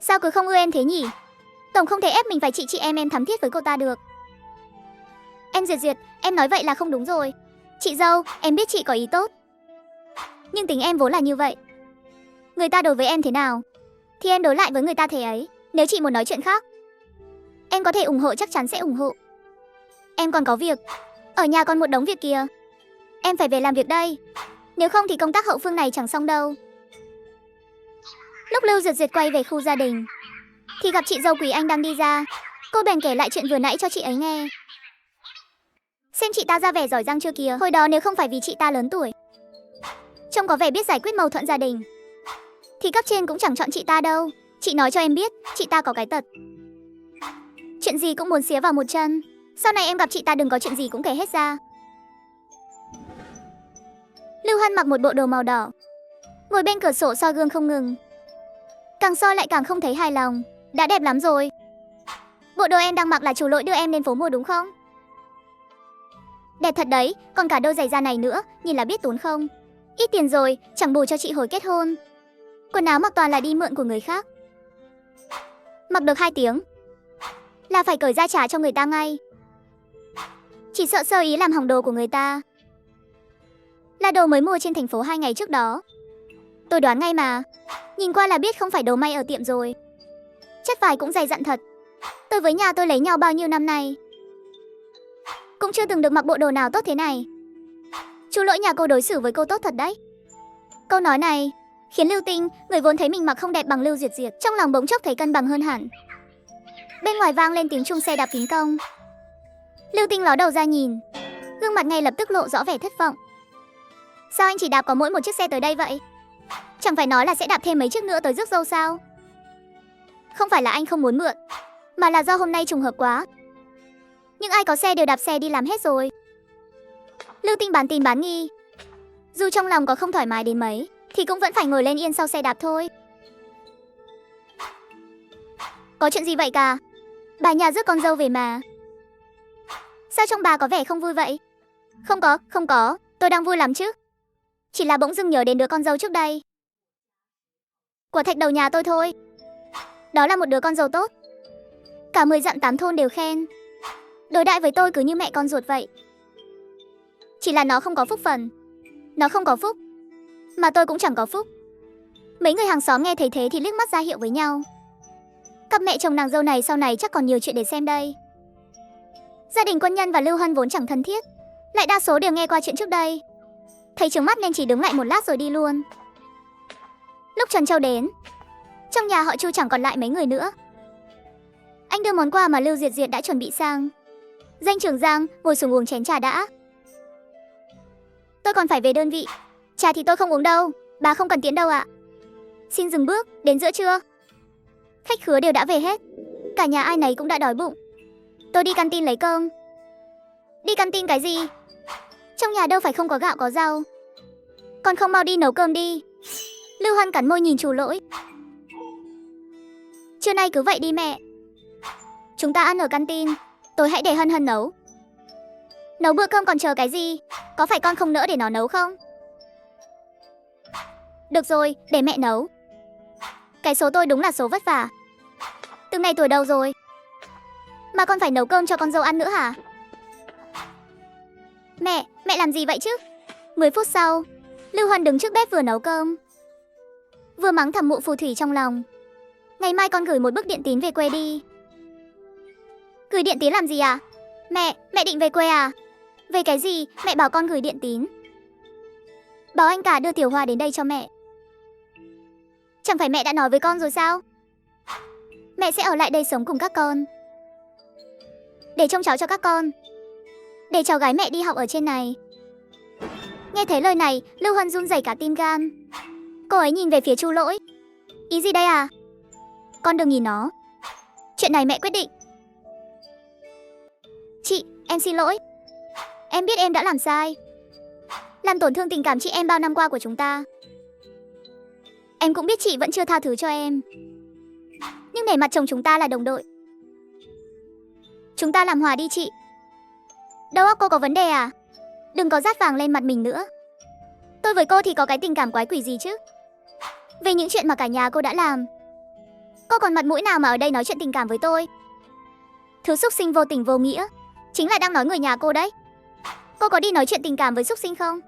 Sao cứ không ưa em thế nhỉ? Tổng không thể ép mình phải chị em thắm thiết với cô ta được. Em Diệt Diệt, em nói vậy là không đúng rồi. Chị dâu, em biết chị có ý tốt, nhưng tính em vốn là như vậy. Người ta đối với em thế nào thì em đối lại với người ta thế ấy. Nếu chị muốn nói chuyện khác, em có thể ủng hộ, chắc chắn sẽ ủng hộ. Em còn có việc. Ở nhà còn một đống việc kìa. Em phải về làm việc đây. Nếu không thì công tác hậu phương này chẳng xong đâu. Lúc Lưu Diệt Diệt quay về khu gia đình thì gặp chị dâu Quý Anh đang đi ra. Cô bèn kể lại chuyện vừa nãy cho chị ấy nghe. Xem chị ta ra vẻ giỏi giang chưa kìa. Hồi đó nếu không phải vì chị ta lớn tuổi, trông có vẻ biết giải quyết mâu thuẫn gia đình, thì cấp trên cũng chẳng chọn chị ta đâu. Chị nói cho em biết, chị ta có cái tật, chuyện gì cũng muốn xía vào một chân. Sau này em gặp chị ta đừng có chuyện gì cũng kể hết ra. Lưu Hân mặc một bộ đồ màu đỏ, ngồi bên cửa sổ soi gương không ngừng. Càng soi lại càng không thấy hài lòng. Đã đẹp lắm rồi. Bộ đồ em đang mặc là chủ lỗi đưa em lên phố mua đúng không? Đẹp thật đấy, còn cả đôi giày da này nữa, nhìn là biết tốn không? Ít tiền rồi, chẳng bù cho chị hồi kết hôn. Quần áo mặc toàn là đi mượn của người khác. Mặc được 2 tiếng là phải cởi ra trả cho người ta ngay. Chỉ sợ sơ ý làm hỏng đồ của người ta. Là đồ mới mua trên thành phố 2 ngày trước đó. Tôi đoán ngay mà. Nhìn qua là biết không phải đồ may ở tiệm rồi. Chất vải cũng dày dặn thật. Tôi với nhà tôi lấy nhau bao nhiêu năm nay, cũng chưa từng được mặc bộ đồ nào tốt thế này. Chú lỗi nhà cô đối xử với cô tốt thật đấy. Câu nói này khiến Lưu Tinh, người vốn thấy mình mặc không đẹp bằng Lưu Diệt Diệt, trong lòng bỗng chốc thấy cân bằng hơn hẳn. Bên ngoài vang lên tiếng chuông xe đạp kính công. Lưu Tinh ló đầu ra nhìn, gương mặt ngay lập tức lộ rõ vẻ thất vọng. Sao anh chỉ đạp có mỗi một chiếc xe tới đây vậy? Chẳng phải nói là sẽ đạp thêm mấy chiếc nữa tới rước dâu sao? Không phải là anh không muốn mượn, mà là do hôm nay trùng hợp quá. Nhưng ai có xe đều đạp xe đi làm hết rồi. Lưu Tinh bán tín bán nghi. Dù trong lòng có không thoải mái đến mấy thì cũng vẫn phải ngồi lên yên sau xe đạp thôi. Có chuyện gì vậy cả? Bà nhà rước con dâu về mà. Sao trông bà có vẻ không vui vậy? Không có, tôi đang vui lắm chứ. Chỉ là bỗng dưng nhớ đến đứa con dâu trước đây. Của thạch đầu nhà tôi thôi. Đó là một đứa con dâu tốt. Cả 10 dặm 8 thôn đều khen. Đối đãi với tôi cứ như mẹ con ruột vậy. Chỉ là nó không có phúc phần. Nó không có phúc. Mà tôi cũng chẳng có phúc. Mấy người hàng xóm nghe thấy thế thì liếc mắt ra hiệu với nhau. Cặp mẹ chồng nàng dâu này sau này chắc còn nhiều chuyện để xem đây. Gia đình Quân Nhân và Lưu Hân vốn chẳng thân thiết, lại đa số đều nghe qua chuyện trước đây. Thấy trướng mắt nên chỉ đứng lại một lát rồi đi luôn. Lúc Trần Châu đến, trong nhà họ Chu chẳng còn lại mấy người nữa. Anh đưa món quà mà Lưu Diệt Diệt đã chuẩn bị sang. Danh trưởng Giang ngồi xuống uống chén trà đã. Tôi còn phải về đơn vị. Trà thì tôi không uống đâu, bà không cần tiễn đâu ạ. Xin dừng bước, đến giữa trưa. Khách khứa đều đã về hết. Cả nhà ai nấy cũng đã đói bụng. Tôi đi canteen lấy cơm. Đi canteen cái gì? Trong nhà đâu phải không có gạo có rau. Con không mau đi nấu cơm đi. Lưu Hân cắn môi nhìn Chú Lỗi. Trưa nay cứ vậy đi mẹ. Chúng ta ăn ở canteen. Tôi hãy để Hân Hân nấu. Nấu bữa cơm còn chờ cái gì? Có phải con không nỡ để nó nấu không? Được rồi, để mẹ nấu. Cái số tôi đúng là số vất vả. Từ ngày tuổi đầu rồi mà con phải nấu cơm cho con dâu ăn nữa hả? Mẹ làm gì vậy chứ? 10 phút sau, Lưu Hân đứng trước bếp vừa nấu cơm, vừa mắng thầm mụ phù thủy trong lòng. Ngày mai con gửi một bức điện tín về quê đi. Gửi điện tín làm gì à? Mẹ định về quê à? Về cái gì? Mẹ bảo con gửi điện tín. Bảo anh cả đưa Tiểu Hoa đến đây cho mẹ. Chẳng phải mẹ đã nói với con rồi sao? Mẹ sẽ ở lại đây sống cùng các con, để trông cháu cho các con, để cháu gái mẹ đi học ở trên này. Nghe thấy lời này, Lưu Hân run rẩy cả tim gan. Cô ấy nhìn về phía Chu Lỗi. Ý gì đây à? Con đừng nhìn nó. Chuyện này mẹ quyết định. Chị, em xin lỗi. Em biết em đã làm sai, làm tổn thương tình cảm chị em bao năm qua của chúng ta. Em cũng biết chị vẫn chưa tha thứ cho em. Nhưng nể mặt chồng chúng ta là đồng đội, chúng ta làm hòa đi chị. Đầu óc cô có vấn đề à? Đừng có dát vàng lên mặt mình nữa. Tôi với cô thì có cái tình cảm quái quỷ gì chứ? Về những chuyện mà cả nhà cô đã làm, cô còn mặt mũi nào mà ở đây nói chuyện tình cảm với tôi? Thứ súc sinh vô tình vô nghĩa, chính là đang nói người nhà cô đấy. Cô có đi nói chuyện tình cảm với súc sinh không?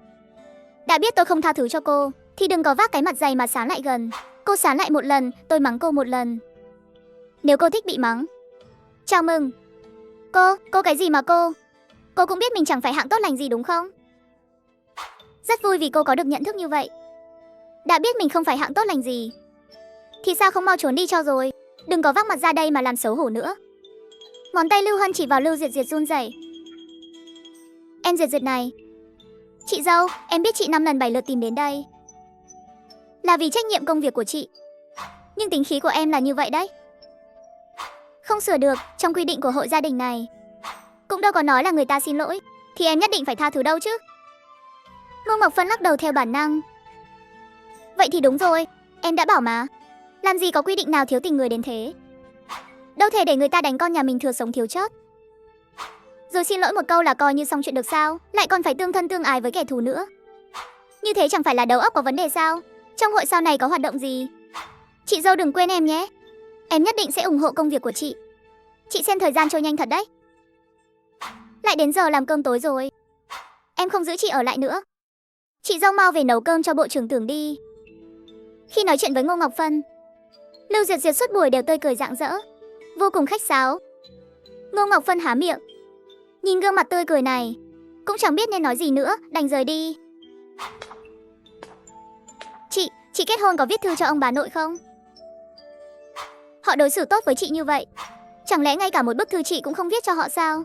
Đã biết tôi không tha thứ cho cô thì đừng có vác cái mặt dày mà sán lại gần. Cô sán lại một lần, tôi mắng cô một lần. Nếu cô thích bị mắng, chào mừng. Cô cái gì mà cô? Cô cũng biết mình chẳng phải hạng tốt lành gì đúng không? Rất vui vì cô có được nhận thức như vậy. Đã biết mình không phải hạng tốt lành gì thì sao không mau trốn đi cho rồi. Đừng có vác mặt ra đây mà làm xấu hổ nữa. Ngón tay Lưu Hân chỉ vào Lưu Diệt Diệt run rẩy. Em Diệt Diệt này, chị dâu, em biết chị 5 lần 7 lượt tìm đến đây là vì trách nhiệm công việc của chị, nhưng tính khí của em là như vậy đấy, không sửa được. Trong quy định của hội gia đình này cũng đâu có nói là người ta xin lỗi thì em nhất định phải tha thứ đâu chứ. Ngô Ngọc Phân lắc đầu theo bản năng. Vậy thì đúng rồi, em đã bảo mà. Làm gì có quy định nào thiếu tình người đến thế. Đâu thể để người ta đánh con nhà mình thừa sống thiếu chót, rồi xin lỗi một câu là coi như xong chuyện được sao? Lại còn phải tương thân tương ái với kẻ thù nữa. Như thế chẳng phải là đầu óc có vấn đề sao? Trong hội sau này có hoạt động gì, chị dâu đừng quên em nhé. Em nhất định sẽ ủng hộ công việc của chị. Chị xem thời gian trôi nhanh thật đấy. Lại đến giờ làm cơm tối rồi. Em không giữ chị ở lại nữa. Chị dâu mau về nấu cơm cho bộ trưởng Tưởng đi. Khi nói chuyện với Ngô Ngọc Phân, Lưu Diệt Diệt suốt buổi đều tươi cười rạng rỡ, vô cùng khách sáo. Ngô Ngọc Phân há miệng, nhìn gương mặt tươi cười này, cũng chẳng biết nên nói gì nữa, đành rời đi. Chị kết hôn có viết thư cho ông bà nội không? Họ đối xử tốt với chị như vậy, chẳng lẽ ngay cả một bức thư chị cũng không viết cho họ sao?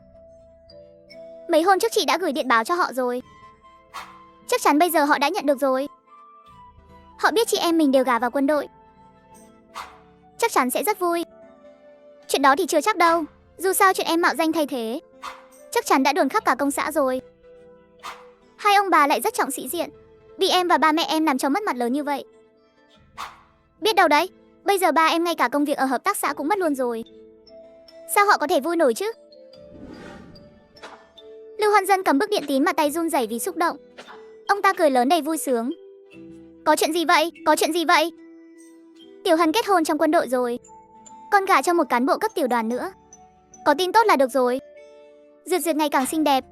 Mấy hôm trước chị đã gửi điện báo cho họ rồi. Chắc chắn bây giờ họ đã nhận được rồi. Họ biết chị em mình đều gả vào quân đội, chắc chắn sẽ rất vui. Chuyện đó thì chưa chắc đâu. Dù sao chuyện em mạo danh thay thế chắc chắn đã đồn khắp cả công xã rồi. Hai ông bà lại rất trọng sĩ diện, bị em và ba mẹ em làm cho mất mặt lớn như vậy. Biết đâu đấy, bây giờ ba em ngay cả công việc ở hợp tác xã cũng mất luôn rồi. Sao họ có thể vui nổi chứ? Lưu Hoan Dân cầm bức điện tín mà tay run rẩy vì xúc động. Ông ta cười lớn đầy vui sướng. Có chuyện gì vậy? Có chuyện gì vậy? Tiểu Hân kết hôn trong quân đội rồi. Con gả cho một cán bộ cấp tiểu đoàn nữa. Có tin tốt là được rồi. Duyệt Duyệt ngày càng xinh đẹp.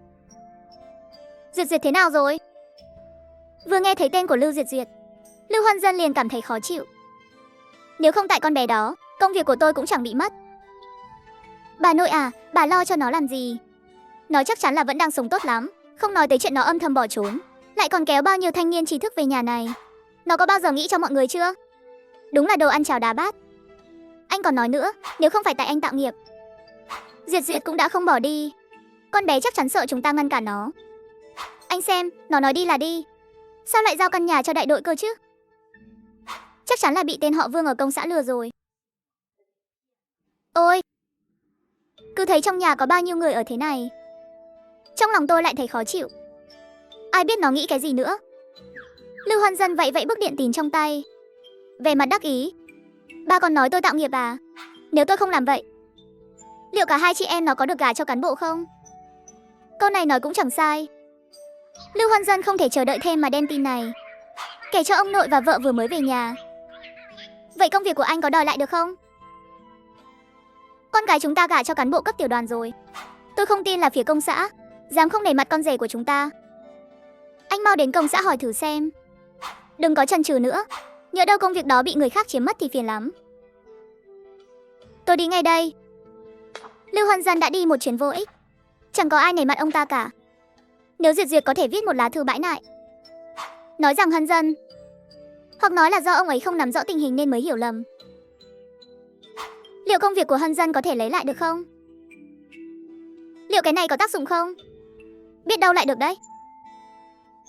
Duyệt Duyệt thế nào rồi? Vừa nghe thấy tên của Lưu Duyệt Duyệt, Lưu Hoan Dân liền cảm thấy khó chịu. Nếu không tại con bé đó, công việc của tôi cũng chẳng bị mất. Bà nội à, bà lo cho nó làm gì? Nó chắc chắn là vẫn đang sống tốt lắm, không nói tới chuyện nó âm thầm bỏ trốn, lại còn kéo bao nhiêu thanh niên trí thức về nhà này. Nó có bao giờ nghĩ cho mọi người chưa? Đúng là đồ ăn cháo đá bát. Anh còn nói nữa, nếu không phải tại anh tạo nghiệp, Duyệt Duyệt cũng đã không bỏ đi. Con bé chắc chắn sợ chúng ta ngăn cản nó. Anh xem, nó nói đi là đi. Sao lại giao căn nhà cho đại đội cơ chứ? Chắc chắn là bị tên họ Vương ở công xã lừa rồi. Ôi, cứ thấy trong nhà có bao nhiêu người ở thế này, trong lòng tôi lại thấy khó chịu. Ai biết nó nghĩ cái gì nữa. Lưu Hoan Dân vẫy vẫy bức điện tín trong tay, vẻ mặt đắc ý. Ba còn nói tôi tạo nghiệp à? Nếu tôi không làm vậy, liệu cả hai chị em nó có được gả cho cán bộ không? Câu này nói cũng chẳng sai. Lưu Hoan Dân không thể chờ đợi thêm mà đem tin này kể cho ông nội và vợ vừa mới về nhà. Vậy công việc của anh có đòi lại được không? Con cái chúng ta gả cho cán bộ cấp tiểu đoàn rồi. Tôi không tin là phía công xã dám không nể mặt con rể của chúng ta. Anh mau đến công xã hỏi thử xem. Đừng có chần chừ nữa, nhỡ đâu công việc đó bị người khác chiếm mất thì phiền lắm. Tôi đi ngay đây. Lưu Hoan Dân đã đi một chuyến vô ích, chẳng có ai nể mặt ông ta cả. Nếu Duyệt Duyệt có thể viết một lá thư bãi nại, nói rằng Hân Dân, hoặc nói là do ông ấy không nắm rõ tình hình nên mới hiểu lầm, liệu công việc của Hân Dân có thể lấy lại được không? Liệu cái này có tác dụng không? Biết đâu lại được đấy.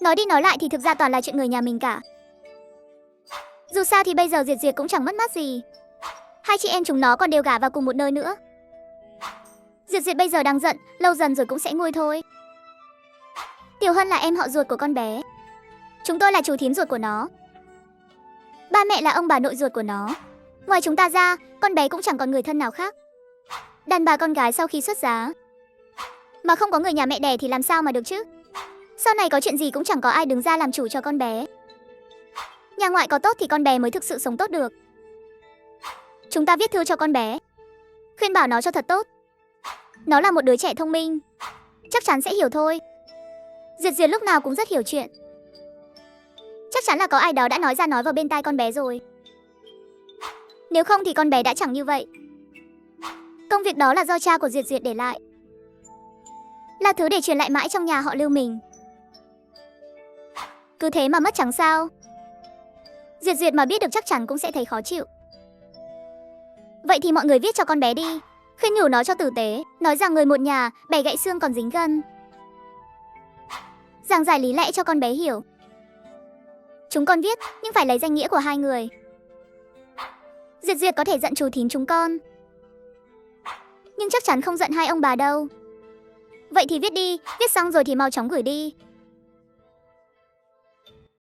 Nói đi nói lại thì thực ra toàn là chuyện người nhà mình cả. Dù sao thì bây giờ Duyệt Duyệt cũng chẳng mất mát gì. Hai chị em chúng nó còn đều gả vào cùng một nơi nữa. Duyệt Duyệt bây giờ đang giận, lâu dần rồi cũng sẽ nguôi thôi. Tiểu Hân là em họ ruột của con bé. Chúng tôi là chú thím ruột của nó. Ba mẹ là ông bà nội ruột của nó. Ngoài chúng ta ra, con bé cũng chẳng còn người thân nào khác. Đàn bà con gái sau khi xuất giá mà không có người nhà mẹ đẻ thì làm sao mà được chứ? Sau này có chuyện gì cũng chẳng có ai đứng ra làm chủ cho con bé. Nhà ngoại có tốt thì con bé mới thực sự sống tốt được. Chúng ta viết thư cho con bé, khuyên bảo nó cho thật tốt. Nó là một đứa trẻ thông minh, chắc chắn sẽ hiểu thôi. Duyệt Duyệt lúc nào cũng rất hiểu chuyện. Chắc chắn là có ai đó đã nói ra nói vào bên tai con bé rồi. Nếu không thì con bé đã chẳng như vậy. Công việc đó là do cha của Duyệt Duyệt để lại, là thứ để truyền lại mãi trong nhà họ Lưu mình. Cứ thế mà mất chẳng sao. Duyệt Duyệt mà biết được chắc chắn cũng sẽ thấy khó chịu. Vậy thì mọi người viết cho con bé đi, khuyên nhủ nó cho tử tế, nói rằng người một nhà, bẻ gãy xương còn dính gân. Giảng giải lý lẽ cho con bé hiểu. Chúng con viết, nhưng phải lấy danh nghĩa của hai người. Duyệt Duyệt có thể giận chú thím chúng con, nhưng chắc chắn không giận hai ông bà đâu. Vậy thì viết đi, viết xong rồi thì mau chóng gửi đi.